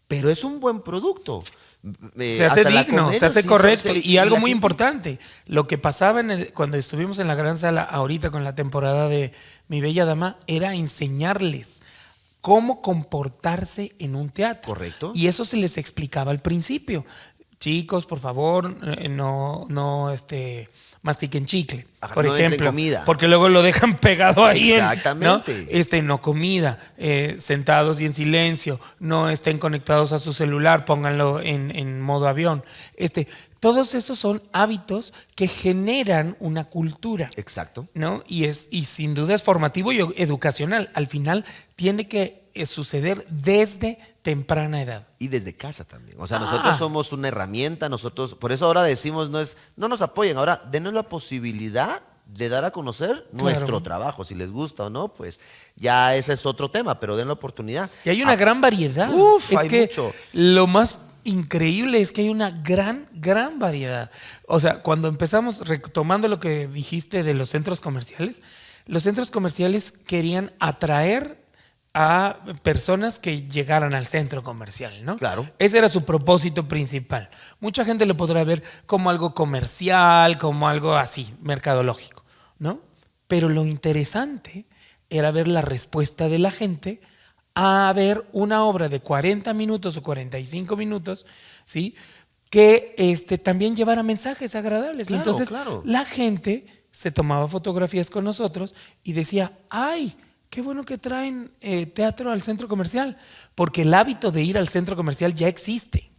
pero es un buen producto.
Se hace digno, se hace correcto. Y algo muy
gente...
importante, lo que pasaba cuando estuvimos en la gran sala ahorita con la temporada de Mi Bella Dama era enseñarles cómo comportarse en un teatro.
Correcto.
Y eso se les explicaba al principio. chicos, por favor, no mastiquen chicle,
Ajá,
por
no entren
ejemplo,
comida.
porque luego lo dejan pegado ahí.
Exactamente.
No comida, sentados y en silencio, no estén conectados a su celular, pónganlo en modo avión. Todos esos son hábitos que generan una cultura.
Exacto.
¿No? Y sin duda es formativo y educacional. Al final tiene que suceder desde temprana edad.
Y desde casa también. O sea, nosotros somos una herramienta, por eso ahora decimos, no nos apoyen, ahora denos la posibilidad de dar a conocer nuestro trabajo. Si les gusta o no, pues ya ese es otro tema, pero den la oportunidad.
Y hay una gran variedad.
Hay mucho.
Lo más increíble es que hay una gran variedad. O sea, cuando empezamos, retomando lo que dijiste de los centros comerciales querían atraer a personas que llegaran al centro comercial, ¿no?
Claro.
Ese era su propósito principal. Mucha gente lo podrá ver como algo comercial, como algo así, mercadológico, ¿no? Pero lo interesante era ver la respuesta de la gente a ver una obra de 40 minutos o 45 minutos, ¿sí? Que también llevara mensajes agradables.
Claro,
Entonces,
claro.
la gente se tomaba fotografías con nosotros y decía, ¡ay! Qué bueno que traen teatro al centro comercial, porque el hábito de ir al centro comercial ya existe.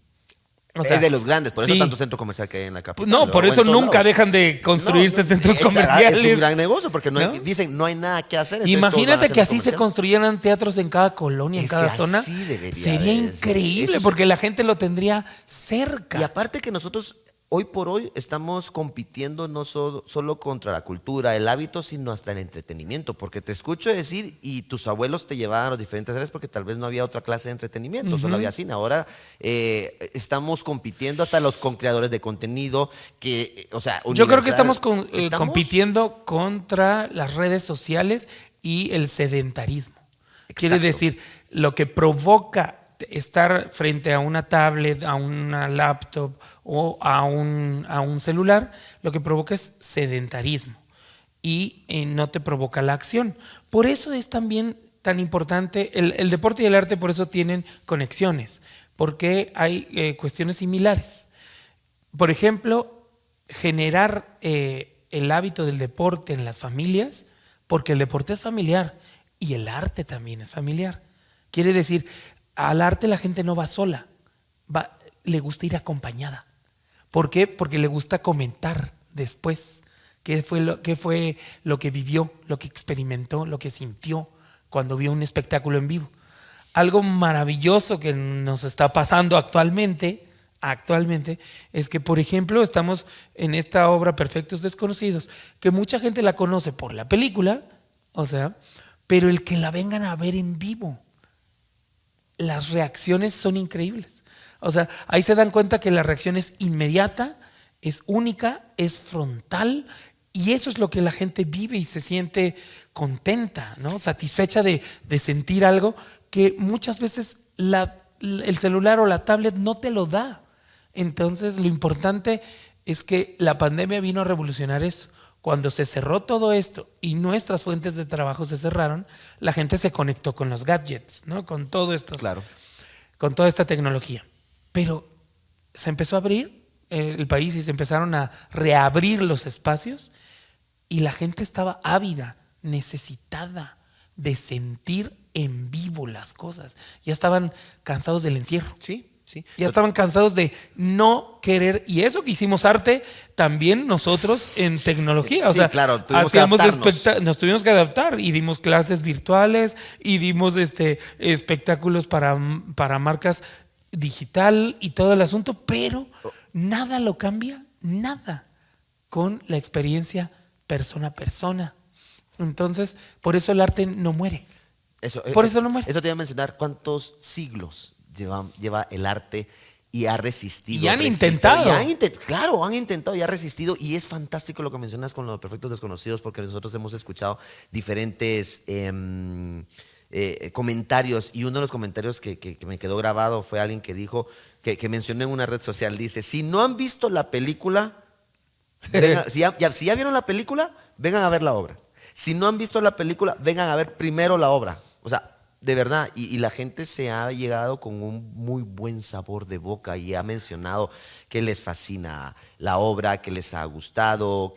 O sea,
es de los grandes, por
sí.
eso tanto centro comercial que hay en la capital.
No, por eso nunca dejan de construirse centros comerciales.
Es un gran negocio porque dicen no hay nada que hacer.
Imagínate que así se construyeran teatros en cada colonia, en cada zona. Sería increíble porque la gente lo tendría cerca.
Y aparte que nosotros hoy por hoy estamos compitiendo no solo contra la cultura, el hábito, sino hasta el entretenimiento, porque te escucho decir y tus abuelos te llevaban a los diferentes áreas porque tal vez no había otra clase de entretenimiento, solo había cine. Ahora estamos compitiendo hasta con creadores de contenido
yo creo que estamos compitiendo contra las redes sociales y el sedentarismo. Exacto. Quiere decir, lo que provoca estar frente a una tablet, a una laptop o a un celular, lo que provoca es sedentarismo y no te provoca la acción. Por eso es también tan importante, el deporte y el arte por eso tienen conexiones, porque hay cuestiones similares. Por ejemplo, generar el hábito del deporte en las familias, porque el deporte es familiar y el arte también es familiar. Quiere decir, al arte la gente no va sola, le gusta ir acompañada. ¿Por qué? Porque le gusta comentar después qué fue lo que vivió, lo que experimentó, lo que sintió cuando vio un espectáculo en vivo. Algo maravilloso que nos está pasando actualmente es que, por ejemplo, estamos en esta obra Perfectos Desconocidos, que mucha gente la conoce por la película, pero el que la vengan a ver en vivo, las reacciones son increíbles. Ahí se dan cuenta que la reacción es inmediata, es única, es frontal, y eso es lo que la gente vive y se siente contenta, ¿no? Satisfecha de sentir algo que muchas veces el celular o la tablet no te lo da. Entonces, lo importante es que la pandemia vino a revolucionar eso. Cuando se cerró todo esto y nuestras fuentes de trabajo se cerraron, la gente se conectó con los gadgets, ¿no? Con todo esto,
claro,
con toda esta tecnología. Pero se empezó a abrir el país y se empezaron a reabrir los espacios y la gente estaba ávida, necesitada de sentir en vivo las cosas. Ya estaban cansados del encierro.
Sí.
Ya estaban cansados de no querer, y eso que hicimos arte también nosotros en tecnología.
Claro,
nos tuvimos que adaptar y dimos clases virtuales y dimos espectáculos para marcas digital y todo el asunto, pero nada lo cambia, nada, con la experiencia persona a persona. Entonces, por eso el arte no muere. Eso no muere.
Eso te iba a mencionar, ¿cuántos siglos lleva el arte y ha resistido?
Y han intentado.
Claro, han intentado y ha resistido. Y es fantástico lo que mencionas con los Perfectos Desconocidos, porque nosotros hemos escuchado diferentes comentarios. Y uno de los comentarios que me quedó grabado fue alguien que dijo, que mencionó en una red social, dice: si no han visto la película, si ya vieron la película, vengan a ver la obra. Si no han visto la película, vengan a ver primero la obra. de verdad, y la gente se ha llegado con un muy buen sabor de boca y ha mencionado que les fascina la obra, que les ha gustado,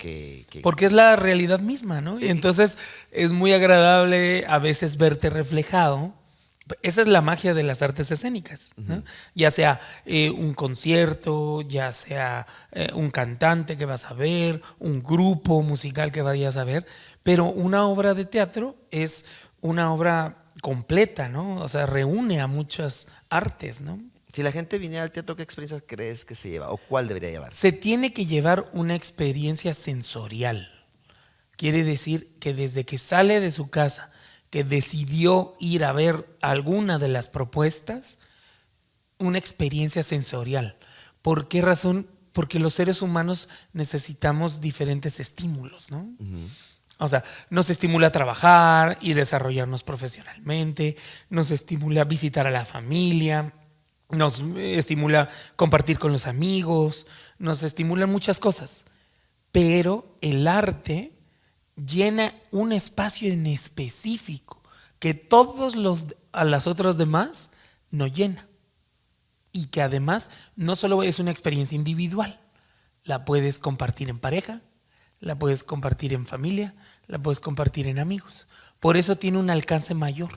Porque es la realidad misma, ¿no? Y entonces es muy agradable a veces verte reflejado. Esa es la magia de las artes escénicas, ¿no? Ya sea un concierto, ya sea un cantante que vas a ver, un grupo musical que vayas a ver, pero una obra de teatro es una obra completa, ¿no? O sea, reúne a muchas artes, ¿no?
Si la gente viniera al teatro, ¿qué experiencias crees que se lleva o cuál debería llevar?
Se tiene que llevar una experiencia sensorial. Quiere decir que desde que sale de su casa, que decidió ir a ver alguna de las propuestas, una experiencia sensorial. ¿Por qué razón? Porque los seres humanos necesitamos diferentes estímulos, ¿no? O sea, nos estimula a trabajar y desarrollarnos profesionalmente, nos estimula a visitar a la familia, nos estimula compartir con los amigos, nos estimula muchas cosas. Pero el arte llena un espacio en específico que a las otras demás no llena. Y que además no solo es una experiencia individual, la puedes compartir en pareja, la puedes compartir en familia, la puedes compartir en amigos. Por eso tiene un alcance mayor.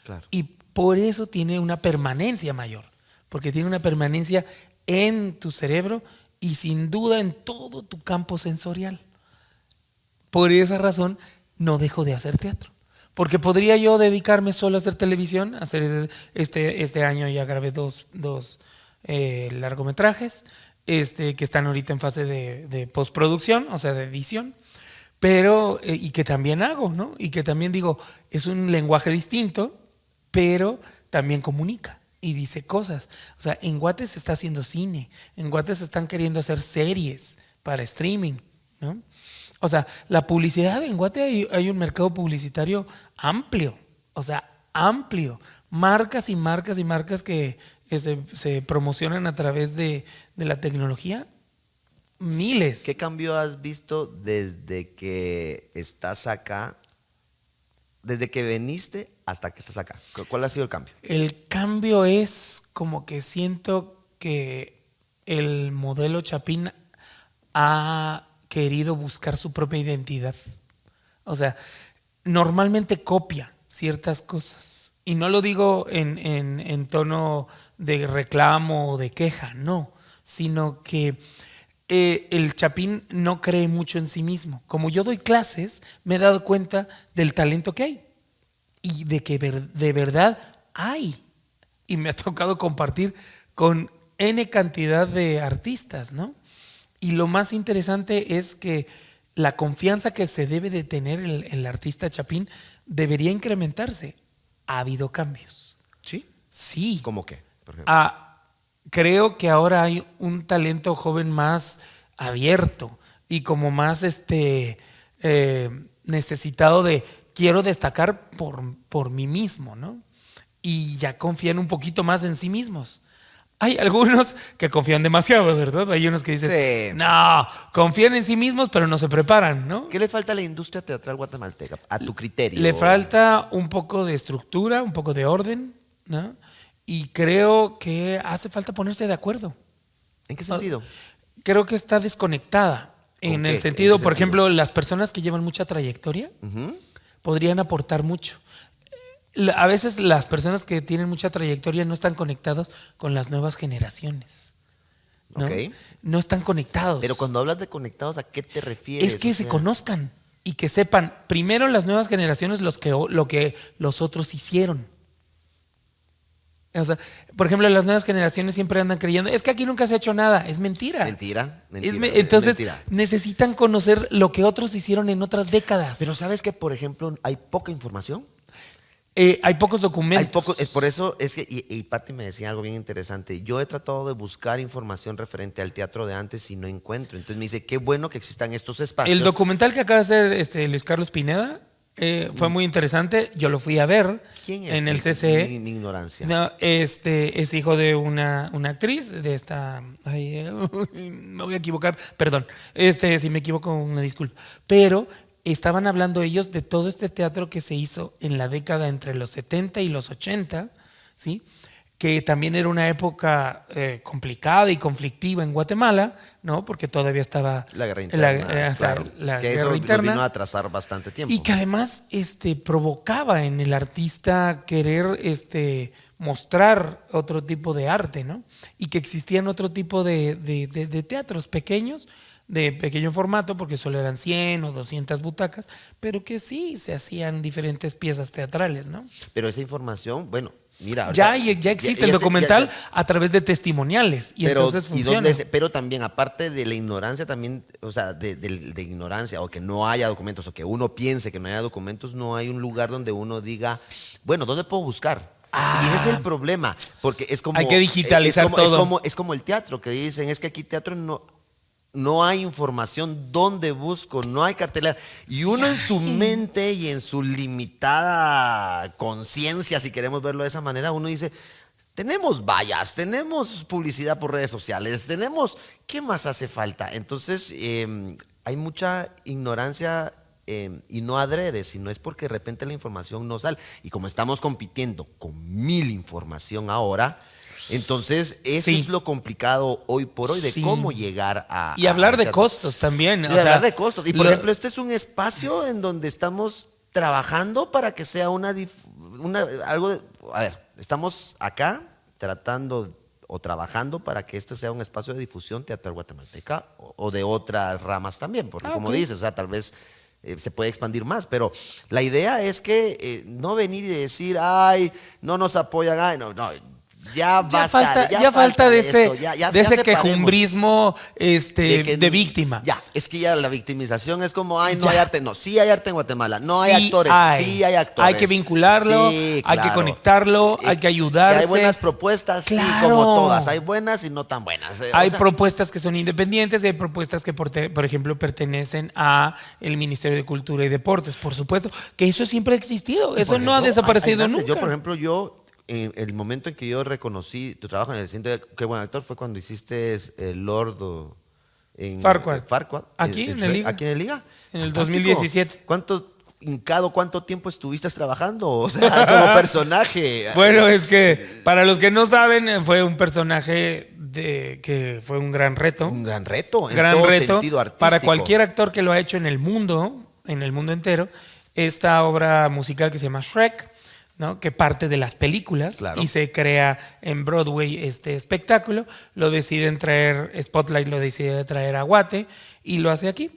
Claro.
Y por eso tiene una permanencia mayor. Porque tiene una permanencia en tu cerebro y sin duda en todo tu campo sensorial. Por esa razón no dejo de hacer teatro. Porque podría yo dedicarme solo a hacer televisión, hacer este año ya grabé dos largometrajes que están ahorita en fase de postproducción, o sea, de edición, pero y que también hago, ¿no? Y que también digo, es un lenguaje distinto, pero también comunica y dice cosas. O sea, en Guate se está haciendo cine, en Guate se están queriendo hacer series para streaming, ¿no? O sea, la publicidad en Guate hay un mercado publicitario amplio, o sea, amplio. Marcas y marcas y marcas que se promocionan a través de la tecnología, miles.
¿Qué cambio has visto desde que estás acá, desde que viniste hasta que estás acá? ¿Cuál ha sido el cambio?
El cambio es como que siento que el modelo Chapín ha querido buscar su propia identidad. O sea, normalmente copia ciertas cosas. Y no lo digo en tono de reclamo o de queja, no. Sino que el Chapín no cree mucho en sí mismo. Como yo doy clases, me he dado cuenta del talento que hay. Y de que de verdad hay. Y me ha tocado compartir con N cantidad de artistas, ¿no? Y lo más interesante es que la confianza que se debe de tener el artista Chapín debería incrementarse. Ha habido cambios.
¿Sí?
Sí.
¿Cómo qué, por ejemplo?
Creo que ahora hay un talento joven más abierto y como más necesitado de quiero destacar por mí mismo, ¿no? Y ya confían un poquito más en sí mismos. Hay algunos que confían demasiado, ¿verdad? Hay unos que dicen,
Sí.
no, confían en sí mismos, pero no se preparan, ¿no?
¿Qué le falta a la industria teatral guatemalteca, a tu criterio?
Le falta un poco de estructura, un poco de orden, ¿no? Y creo que hace falta ponerse de acuerdo.
¿En qué sentido?
Creo que está desconectada. En el sentido, por ejemplo, las personas que llevan mucha trayectoria podrían aportar mucho. A veces las personas que tienen mucha trayectoria no están conectados con las nuevas generaciones, ¿no?
Ok.
No están conectados.
Pero cuando hablas de conectados, ¿a qué te refieres?
Es que se conozcan y que sepan primero las nuevas generaciones lo que los otros hicieron. O sea, por ejemplo, las nuevas generaciones siempre andan creyendo, es que aquí nunca se ha hecho nada. Es mentira.
Mentira.
Entonces necesitan conocer lo que otros hicieron en otras décadas.
Pero ¿sabes que, por ejemplo, hay poca información?
Hay pocos documentos.
Es por eso, es que, y Pati me decía algo bien interesante. Yo he tratado de buscar información referente al teatro de antes y no encuentro. Entonces me dice, qué bueno que existan estos espacios.
El documental que acaba de hacer Luis Carlos Pineda fue muy interesante. Yo lo fui a ver.
¿Quién es?
En el CCE.
Mi ignorancia.
No, es hijo de una actriz de esta. Ay, me voy a equivocar, perdón. Si me equivoco, una disculpa. Pero estaban hablando ellos de todo este teatro que se hizo en la década entre los 70 y los 80, ¿sí? Que también era una época complicada y conflictiva en Guatemala, ¿no? Porque todavía estaba
la guerra interna, claro,
la
que
guerra
eso
interna,
vino a atrasar bastante tiempo.
y que además provocaba en el artista querer mostrar otro tipo de arte, ¿no? Y que existían otro tipo de teatros pequeños, de pequeño formato, porque solo eran 100 o 200 butacas, pero que sí se hacían diferentes piezas teatrales, ¿no?
Pero esa información, bueno, mira,
Ya existe el documental a través de testimoniales, y
pero,
entonces funciona.
pero también, aparte de la ignorancia, también, o sea, de ignorancia, o que no haya documentos, o que uno piense que no haya documentos, no hay un lugar donde uno diga, bueno, ¿dónde puedo buscar? Y ese es el problema, porque es como...
Hay que digitalizar todo.
Es como el teatro, que dicen, es que aquí teatro no hay información, ¿dónde busco? No hay cartelera. Y uno en su mente y en su limitada conciencia, si queremos verlo de esa manera, uno dice, tenemos vallas, tenemos publicidad por redes sociales, ¿qué más hace falta? Entonces, hay mucha ignorancia y no adrede, sino es porque de repente la información no sale. Y como estamos compitiendo con 1000 información ahora, entonces eso es lo complicado hoy por hoy de cómo llegar a...
Y hablar de costos también.
Hablar de costos. Y por ejemplo, este es un espacio en donde estamos trabajando para que sea a ver, estamos acá tratando o trabajando para que este sea un espacio de difusión teatral guatemalteca o de otras ramas también, porque como dices, o sea, tal vez se puede expandir más, pero la idea es que no venir y decir, ay, no nos apoyan, ay, no, ya falta
de ese quejumbrismo de víctima.
Ya, es que ya la victimización es como, ay, no hay arte. No, sí hay arte en Guatemala, no hay actores, sí hay actores.
Hay que vincularlo, hay que conectarlo, hay que ayudarse.
Hay buenas propuestas, sí, como todas. Hay buenas y no tan buenas.
Hay propuestas que son independientes y hay propuestas que, por ejemplo, pertenecen a el Ministerio de Cultura y Deportes, por supuesto, que eso siempre ha existido, eso no ha desaparecido nunca.
Yo, por ejemplo, en el momento en que yo reconocí tu trabajo en el Centro de Qué Buen Actor fue cuando hiciste el Lord en
Farquaad.
Aquí en el Liga. Aquí en el Liga.
En el 2017.
¿Cuánto tiempo estuviste trabajando? O sea, como personaje.
Bueno, es que para los que no saben, fue un personaje que fue un gran reto.
Un gran reto, en todo sentido artístico.
Para cualquier actor que lo ha hecho en el mundo entero, esta obra musical que se llama Shrek, ¿no? Que parte de las películas, claro, y se crea en Broadway este espectáculo, Spotlight lo decide traer a Guate y lo hace aquí.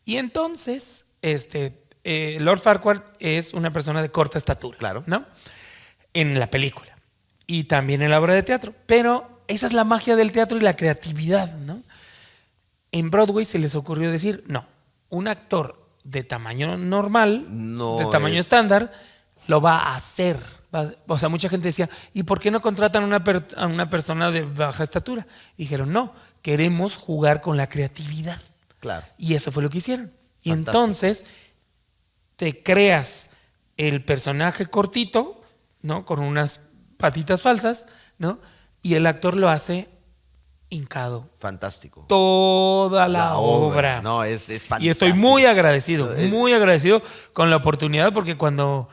Y entonces, Lord Farquaad es una persona de corta estatura,
claro,
¿no? En la película y también en la obra de teatro, pero esa es la magia del teatro y la creatividad, ¿no? En Broadway se les ocurrió decir, no, un actor de tamaño normal, de tamaño estándar, lo va a hacer. O sea, mucha gente decía, ¿y por qué no contratan a una persona de baja estatura? Y dijeron, no, queremos jugar con la creatividad.
Claro.
Y eso fue lo que hicieron. Y
fantástico.
Entonces te creas el personaje cortito, ¿no? Con unas patitas falsas, ¿no? Y el actor lo hace hincado.
Fantástico.
Toda la obra.
No, es fantástico.
Y estoy muy agradecido con la oportunidad, porque cuando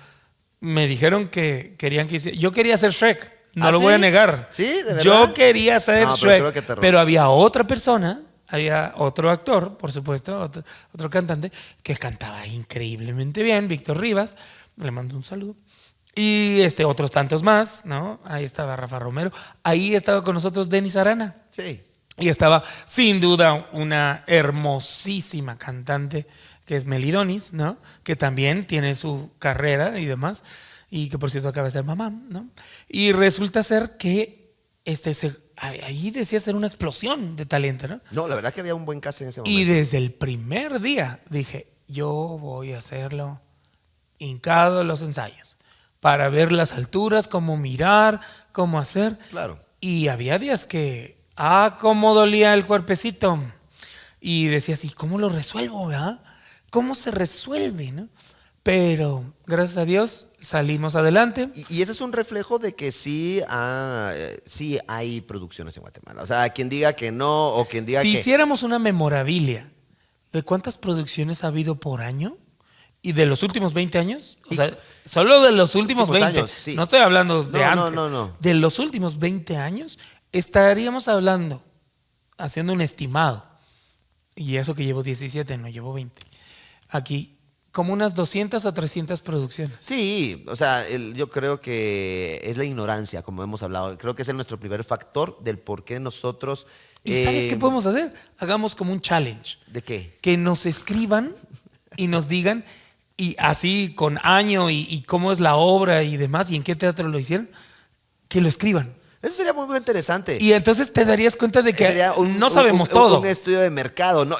me dijeron que querían que hiciera, yo quería hacer Shrek, no lo voy a negar.
Sí, de verdad.
Yo quería hacer Shrek,
pero
había otra persona, había otro actor, por supuesto, otro cantante que cantaba increíblemente bien, Víctor Rivas, le mando un saludo. Y otros tantos más, ¿no? Ahí estaba Rafa Romero, ahí estaba con nosotros Denis Arana.
Sí.
Y estaba sin duda una hermosísima cantante que es Melidonis, ¿no? Que también tiene su carrera y demás, y que por cierto acaba de ser mamá, ¿no? Y resulta ser que ahí decía ser una explosión de talento, ¿no?
No, la verdad que había un buen cast en ese momento.
Y desde el primer día dije, yo voy a hacerlo hincado en los ensayos, para ver las alturas, cómo mirar, cómo hacer.
Claro.
Y había días que, cómo dolía el cuerpecito. Y decías, ¿y cómo lo resuelvo, verdad? ¿Cómo se resuelve, no? Pero gracias a Dios salimos adelante.
Y ese es un reflejo de que sí hay producciones en Guatemala. O sea, quien diga que no o quien diga
si
que...
hiciéramos una memorabilia de cuántas producciones ha habido por año, Y de los últimos 20 años, o sea, solo de los últimos 20,
años, sí.
no estoy hablando de
No,
antes,
no.
de los últimos 20 años, estaríamos hablando, haciendo un estimado, y eso que llevo 17, no llevo 20, aquí, como unas 200 o 300 producciones.
Sí, o sea, yo creo que es la ignorancia, como hemos hablado. Creo que ese es nuestro primer factor del por qué nosotros...
¿Y sabes qué podemos hacer? Hagamos como un challenge.
¿De qué?
Que nos escriban y nos digan, y así con año y cómo es la obra y demás, y en qué teatro lo hicieron, que lo escriban.
Eso sería muy interesante.
Y entonces te darías cuenta de que
Sería
no sabemos todo.
Un estudio de mercado. No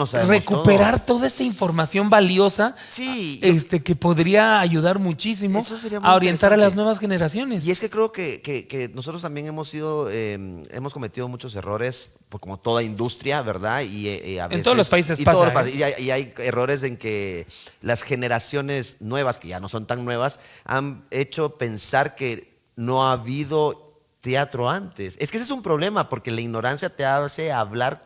sabemos
Recuperar
todo.
toda esa información valiosa,
Sí,
que podría ayudar muchísimo
Eso sería muy
a orientar a las
interesante.
nuevas generaciones.
Y es que creo que nosotros también hemos cometido muchos errores, como toda industria, ¿verdad? Y a veces,
todos los países
y
pasa,
todos los países, y hay errores en que las generaciones nuevas, que ya no son tan nuevas, han hecho pensar que no ha habido teatro antes. Es que ese es un problema, porque la ignorancia te hace hablar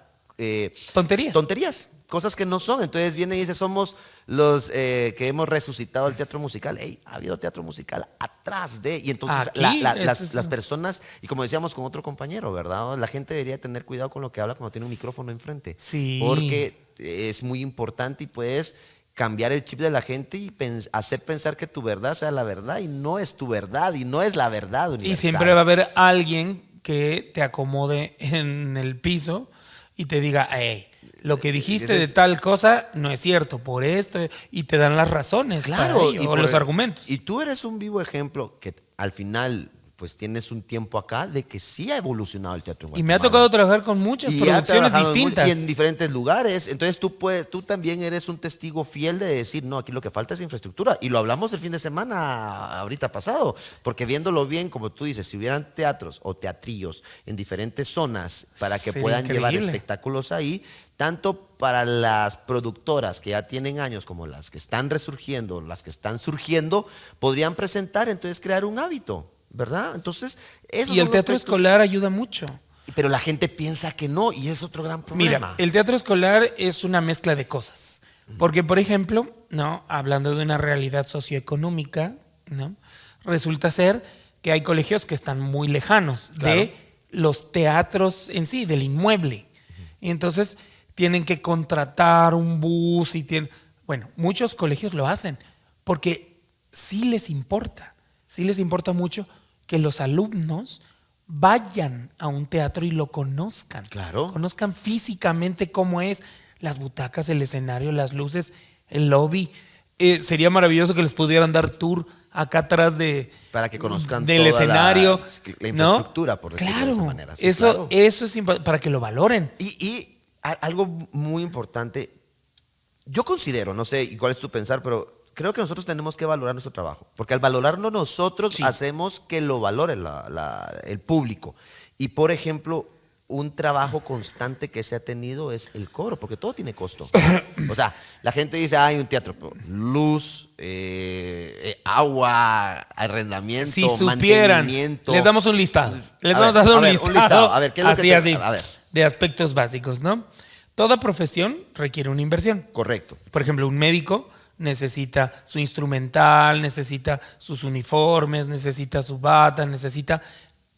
Tonterías.
cosas que no son. Entonces viene y dice, somos los que hemos resucitado el teatro musical. Ey, ha habido teatro musical atrás de... Y entonces
Aquí,
las personas, y como decíamos con otro compañero, ¿verdad? La gente debería tener cuidado con lo que habla cuando tiene un micrófono enfrente.
Sí.
Porque es muy importante y puedes cambiar el chip de la gente y hacer pensar que tu verdad sea la verdad, y no es tu verdad y no es la verdad universal.
Y siempre va a haber alguien que te acomode en el piso y te diga, hey, lo que dijiste de tal cosa no es cierto, por esto, y te dan las razones,
claro,
para ello, o los argumentos.
Y tú eres un vivo ejemplo que al final pues tienes un tiempo acá de que sí ha evolucionado el teatro en Guatemala.
Y me ha tocado trabajar con muchas producciones distintas.
Y en diferentes lugares. Entonces tú también eres un testigo fiel de decir, no, aquí lo que falta es infraestructura. Y lo hablamos el fin de semana ahorita pasado. Porque viéndolo bien, como tú dices, si hubieran teatros o teatrillos en diferentes zonas para que
Sería
puedan llevar
increíble.
espectáculos ahí, tanto para las productoras que ya tienen años como las que están resurgiendo, las que están surgiendo, podrían presentar, entonces crear un hábito, ¿verdad? Entonces, eso.
Y el teatro escolar ayuda mucho.
Pero la gente piensa que no, y es otro gran problema.
Mira, el teatro escolar es una mezcla de cosas. Porque, por ejemplo, ¿no? Hablando de una realidad socioeconómica, ¿no? Resulta ser que hay colegios que están muy lejanos de los teatros en sí, del inmueble. Y entonces tienen que contratar un bus bueno, muchos colegios lo hacen porque sí les importa mucho que los alumnos vayan a un teatro y lo conozcan.
Claro.
Conozcan físicamente cómo es, las butacas, el escenario, las luces, el lobby. Sería maravilloso que les pudieran dar tour acá atrás
para que conozcan
del
toda
escenario,
la infraestructura,
¿no?
por decirlo de esa manera. Sí,
eso es para que lo valoren.
Y algo muy importante, yo considero, no sé y cuál es tu pensar, pero creo que nosotros tenemos que valorar nuestro trabajo, porque al valorarlo nosotros hacemos que lo valore el público. Y por ejemplo, un trabajo constante que se ha tenido es el cobro, porque todo tiene costo. O sea, la gente dice, hay un teatro, pero luz, agua, arrendamiento,
Si supieran,
mantenimiento.
les damos un listado. Les
A
vamos
ver,
a dar
a
un
ver,
listado.
un listado. A ver, ¿qué es lo
así,
que
así,
a ver.
de aspectos básicos, ¿no? Toda profesión requiere una inversión.
Correcto.
Por ejemplo, un médico necesita su instrumental, necesita sus uniformes, necesita su bata, necesita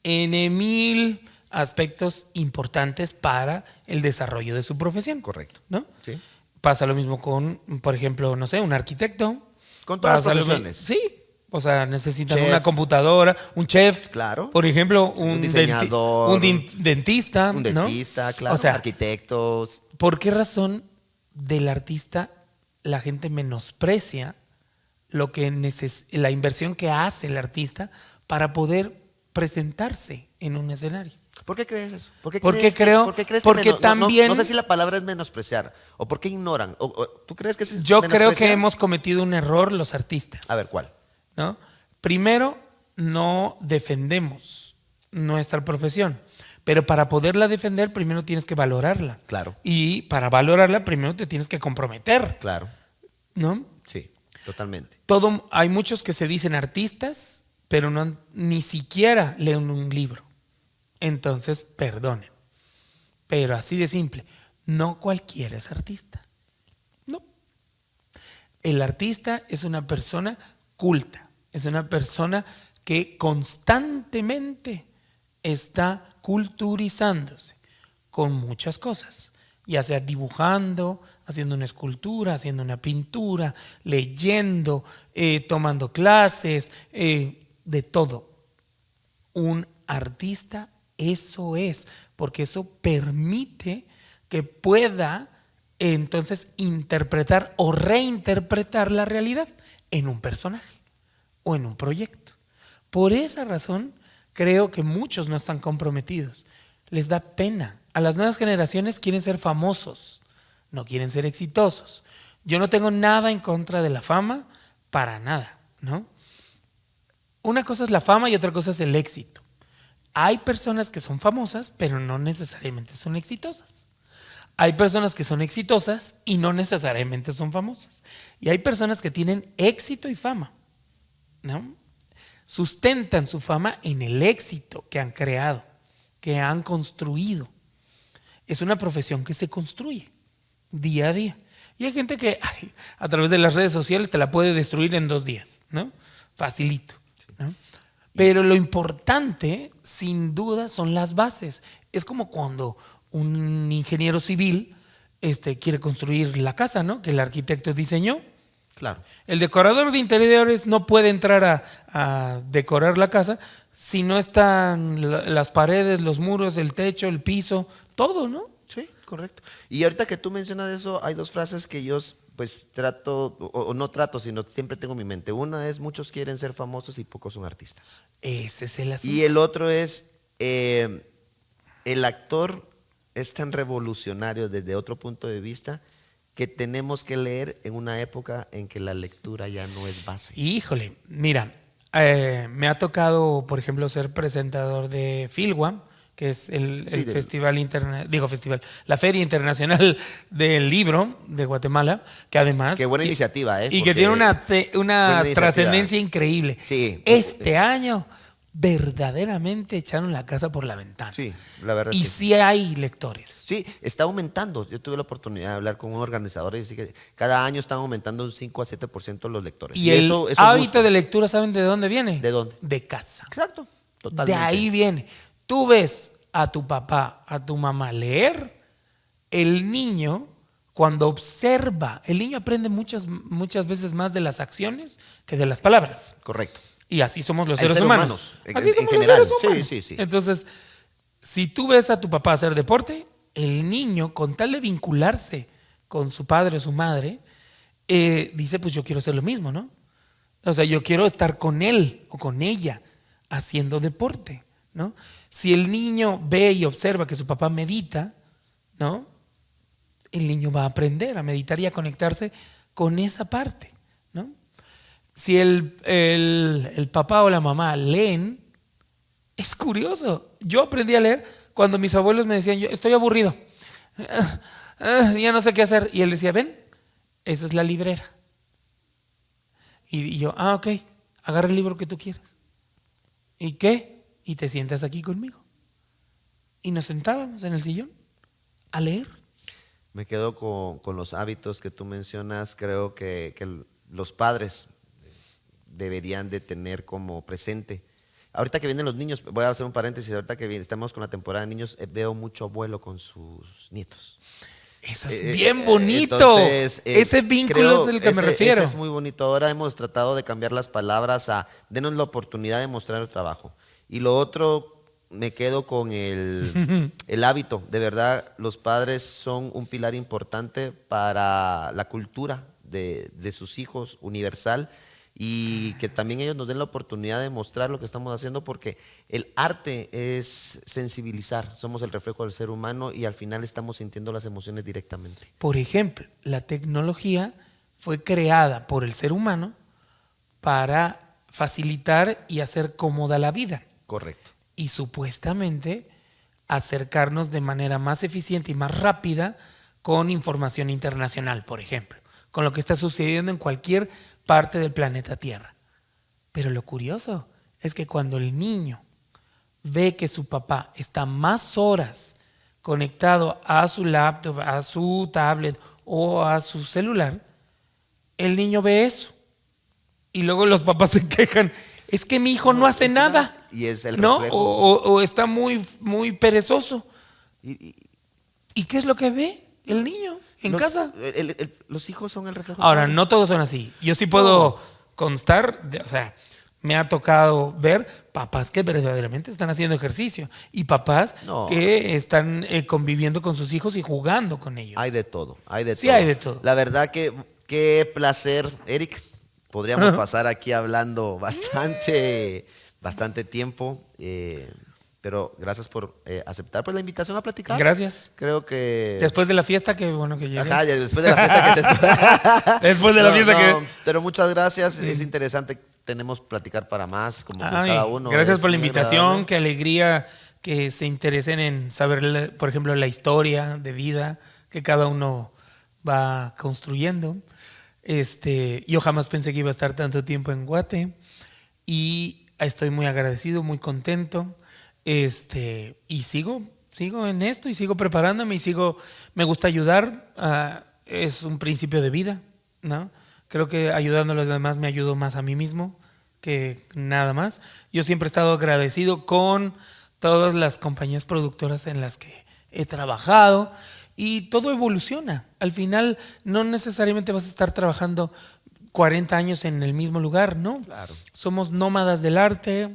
N mil aspectos importantes para el desarrollo de su profesión.
Correcto.
¿No?
Sí.
Pasa lo mismo con, por ejemplo, no sé, un arquitecto.
Con todas las
Pasa lo
profesiones.
Sí. O sea, necesitan
Chef.
una computadora, un chef,
Claro.
por ejemplo,
Un diseñador.
un dentista.
Un
¿no?
dentista, claro.
O sea,
arquitectos.
¿por qué razón del artista la gente menosprecia lo que la inversión que hace el artista para poder presentarse en un escenario?
¿Por qué crees eso? ¿Por qué
Porque
crees
creo,
¿por qué crees
porque
que
también
no sé si la palabra es menospreciar o por qué ignoran. ¿Tú crees que es
yo creo que
menospreciar?
hemos cometido un error los artistas.
A ver, ¿cuál?
¿No? Primero, no defendemos nuestra profesión, pero para poderla defender primero tienes que valorarla.
Claro.
Y para valorarla primero te tienes que comprometer,
Claro.
¿no?
Sí, totalmente.
Hay muchos que se dicen artistas, pero ni siquiera leen un libro. Entonces, perdonen. Pero así de simple, no cualquiera es artista. No. El artista es una persona culta, es una persona que constantemente está culturizándose con muchas cosas, ya sea dibujando, haciendo una escultura, haciendo una pintura, leyendo, tomando clases, de todo. Un artista eso es, porque eso permite que pueda entonces interpretar o reinterpretar la realidad en un personaje o en un proyecto. Por esa razón creo que muchos no están comprometidos. Les da pena. A las nuevas generaciones quieren ser famosos, no quieren ser exitosos. Yo no tengo nada en contra de la fama, para nada, ¿no? Una cosa es la fama y otra cosa es el éxito. Hay personas que son famosas, pero no necesariamente son exitosas. Hay personas que son exitosas y no necesariamente son famosas. Y hay personas que tienen éxito y fama, ¿no? Sustentan su fama en el éxito que han creado, que han construido. Es una profesión que se construye día a día. Y hay gente que a través de las redes sociales te la puede destruir en 2 días, ¿no? Facilito, ¿no? Pero lo importante, sin duda, son las bases. Es como cuando un ingeniero civil quiere construir la casa, ¿no? Que el arquitecto diseñó.
Claro.
El decorador de interiores no puede entrar a decorar la casa si no están las paredes, los muros, el techo, el piso, todo, ¿no?
Sí, correcto. Y ahorita que tú mencionas eso, hay 2 frases que yo pues trato, o no trato, sino siempre tengo en mi mente. Una es: muchos quieren ser famosos y pocos son artistas.
Ese es el asunto.
Y el otro es, el actor es tan revolucionario desde otro punto de vista que tenemos que leer en una época en que la lectura ya no es base.
Híjole, mira, me ha tocado, por ejemplo, ser presentador de Filwam, que es el festival la Feria Internacional del Libro de Guatemala, que además...
Qué buena iniciativa, ¿eh?
Y que tiene una trascendencia increíble.
Sí.
Este año verdaderamente echaron la casa por la ventana.
Sí, la verdad.
Y sí hay lectores.
Sí, está aumentando. Yo tuve la oportunidad de hablar con un organizador y decir que cada año están aumentando un 5 a 7% los lectores.
Y el
eso
hábito
gusta.
de lectura, ¿saben de dónde viene?
¿De dónde?
De casa.
Exacto, totalmente.
De ahí viene. Tú ves a tu papá, a tu mamá leer, el niño, cuando observa, el niño aprende muchas veces más de las acciones que de las palabras.
Correcto.
Y así somos los
El
seres
ser
humanos. Así
en
somos
general.
los seres humanos.
Sí.
Entonces, si tú ves a tu papá hacer deporte, el niño, con tal de vincularse con su padre o su madre, dice, pues yo quiero hacer lo mismo, ¿no? O sea, yo quiero estar con él o con ella haciendo deporte, ¿no? Si el niño ve y observa que su papá medita, ¿no? El niño va a aprender a meditar y a conectarse con esa parte, ¿no? Si el papá o la mamá leen, es curioso. Yo aprendí a leer cuando mis abuelos me decían, yo estoy aburrido, ya no sé qué hacer. Y él decía, ven, esa es la librera. Y yo, ok, agarra el libro que tú quieras. ¿Y qué? Y te sientas aquí conmigo. Y nos sentábamos en el sillón a leer.
Me quedo con los hábitos que tú mencionas. Creo que los padres deberían de tener como presente. Ahorita que vienen los niños, voy a hacer un paréntesis, ahorita que estamos con la temporada de niños, veo mucho abuelo con sus nietos.
Eso es bien bonito.
Entonces,
ese vínculo es el que me refiero.
Ese es muy bonito. Ahora hemos tratado de cambiar las palabras a denos la oportunidad de mostrar el trabajo. Y lo otro, me quedo con el hábito. De verdad, los padres son un pilar importante para la cultura de sus hijos, universal. Y que también ellos nos den la oportunidad de mostrar lo que estamos haciendo, porque el arte es sensibilizar, somos el reflejo del ser humano y al final estamos sintiendo las emociones directamente.
Por ejemplo, la tecnología fue creada por el ser humano para facilitar y hacer cómoda la vida.
Correcto.
Y supuestamente acercarnos de manera más eficiente y más rápida con información internacional, por ejemplo, con lo que está sucediendo en cualquier parte del planeta Tierra. Pero lo curioso es que cuando el niño ve que su papá está más horas conectado a su laptop, a su tablet o a su celular, el niño ve eso. Y luego los papás se quejan, es que mi hijo no hace nada.
Y es el
¿no?
reflejo.
O está muy, muy perezoso.
Y
¿Y qué es lo que ve el niño en casa?
Los hijos son el reflejo.
Ahora, no todos son así. Yo sí puedo constar, o sea, me ha tocado ver papás que verdaderamente están haciendo ejercicio y papás que están conviviendo con sus hijos y jugando con ellos.
Hay de todo, hay de todo.
Sí, hay de todo.
La verdad que qué placer, Eric. Podríamos pasar aquí hablando bastante tiempo, pero gracias por aceptar pues, la invitación a platicar.
Gracias.
Creo que...
Después de la fiesta, qué bueno que llegues.
Ajá, después de la fiesta que se...
Después de la fiesta que...
Pero muchas gracias, es interesante, tenemos platicar para más, como con cada uno.
Gracias por la invitación, qué alegría que se interesen en saber, por ejemplo, la historia de vida que cada uno va construyendo. Yo jamás pensé que iba a estar tanto tiempo en Guate y estoy muy agradecido, muy contento. Y sigo en esto y sigo preparándome y me gusta ayudar. Es un principio de vida, ¿no? Creo que ayudando a los demás me ayudo más a mí mismo que nada más. Yo siempre he estado agradecido con todas las compañías productoras en las que he trabajado y todo evoluciona. Al final no necesariamente vas a estar trabajando 40 años en el mismo lugar, ¿no?
Claro.
Somos nómadas del arte,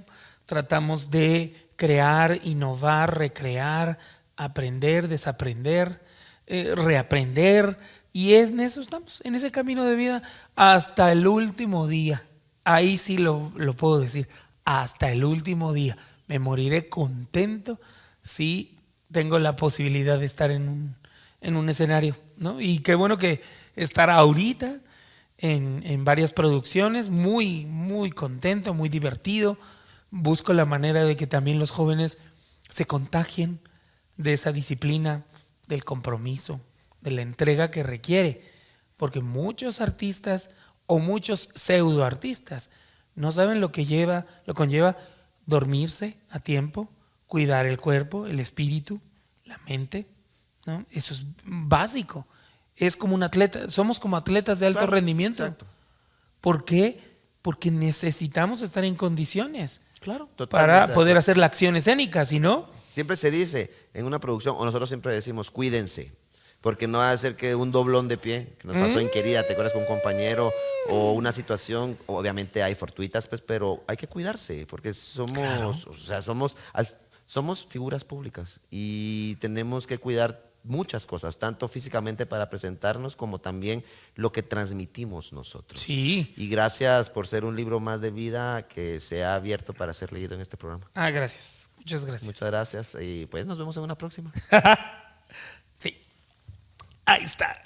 tratamos de crear, innovar, recrear, aprender, desaprender, reaprender. Y en eso estamos, en ese camino de vida hasta el último día. Ahí sí lo puedo decir, hasta el último día. Me moriré contento si tengo la posibilidad de estar en un escenario, ¿no? Y qué bueno que estar ahorita en varias producciones, muy, muy contento, muy divertido. Busco la manera de que también los jóvenes se contagien de esa disciplina, del compromiso, de la entrega que requiere, porque muchos artistas o muchos pseudoartistas no saben lo conlleva dormirse a tiempo, cuidar el cuerpo, el espíritu, la mente, ¿no? Eso es básico. Es como un atleta, somos como atletas de alto rendimiento.
Exacto.
¿Por qué? Porque necesitamos estar en condiciones.
Claro,
para poder hacer la acción escénica, si no...
Siempre se dice en una producción, o nosotros siempre decimos, cuídense, porque no va a ser que un doblón de pie, que nos pasó en Querida, te acuerdas con un compañero, o una situación, obviamente hay fortuitas, pues, pero hay que cuidarse, porque somos figuras públicas y tenemos que cuidar muchas cosas, tanto físicamente para presentarnos como también lo que transmitimos nosotros.
Sí.
Y gracias por ser un libro más de vida que se ha abierto para ser leído en este programa.
Gracias. Muchas gracias.
Muchas gracias y pues nos vemos en una próxima.
Sí. Ahí está.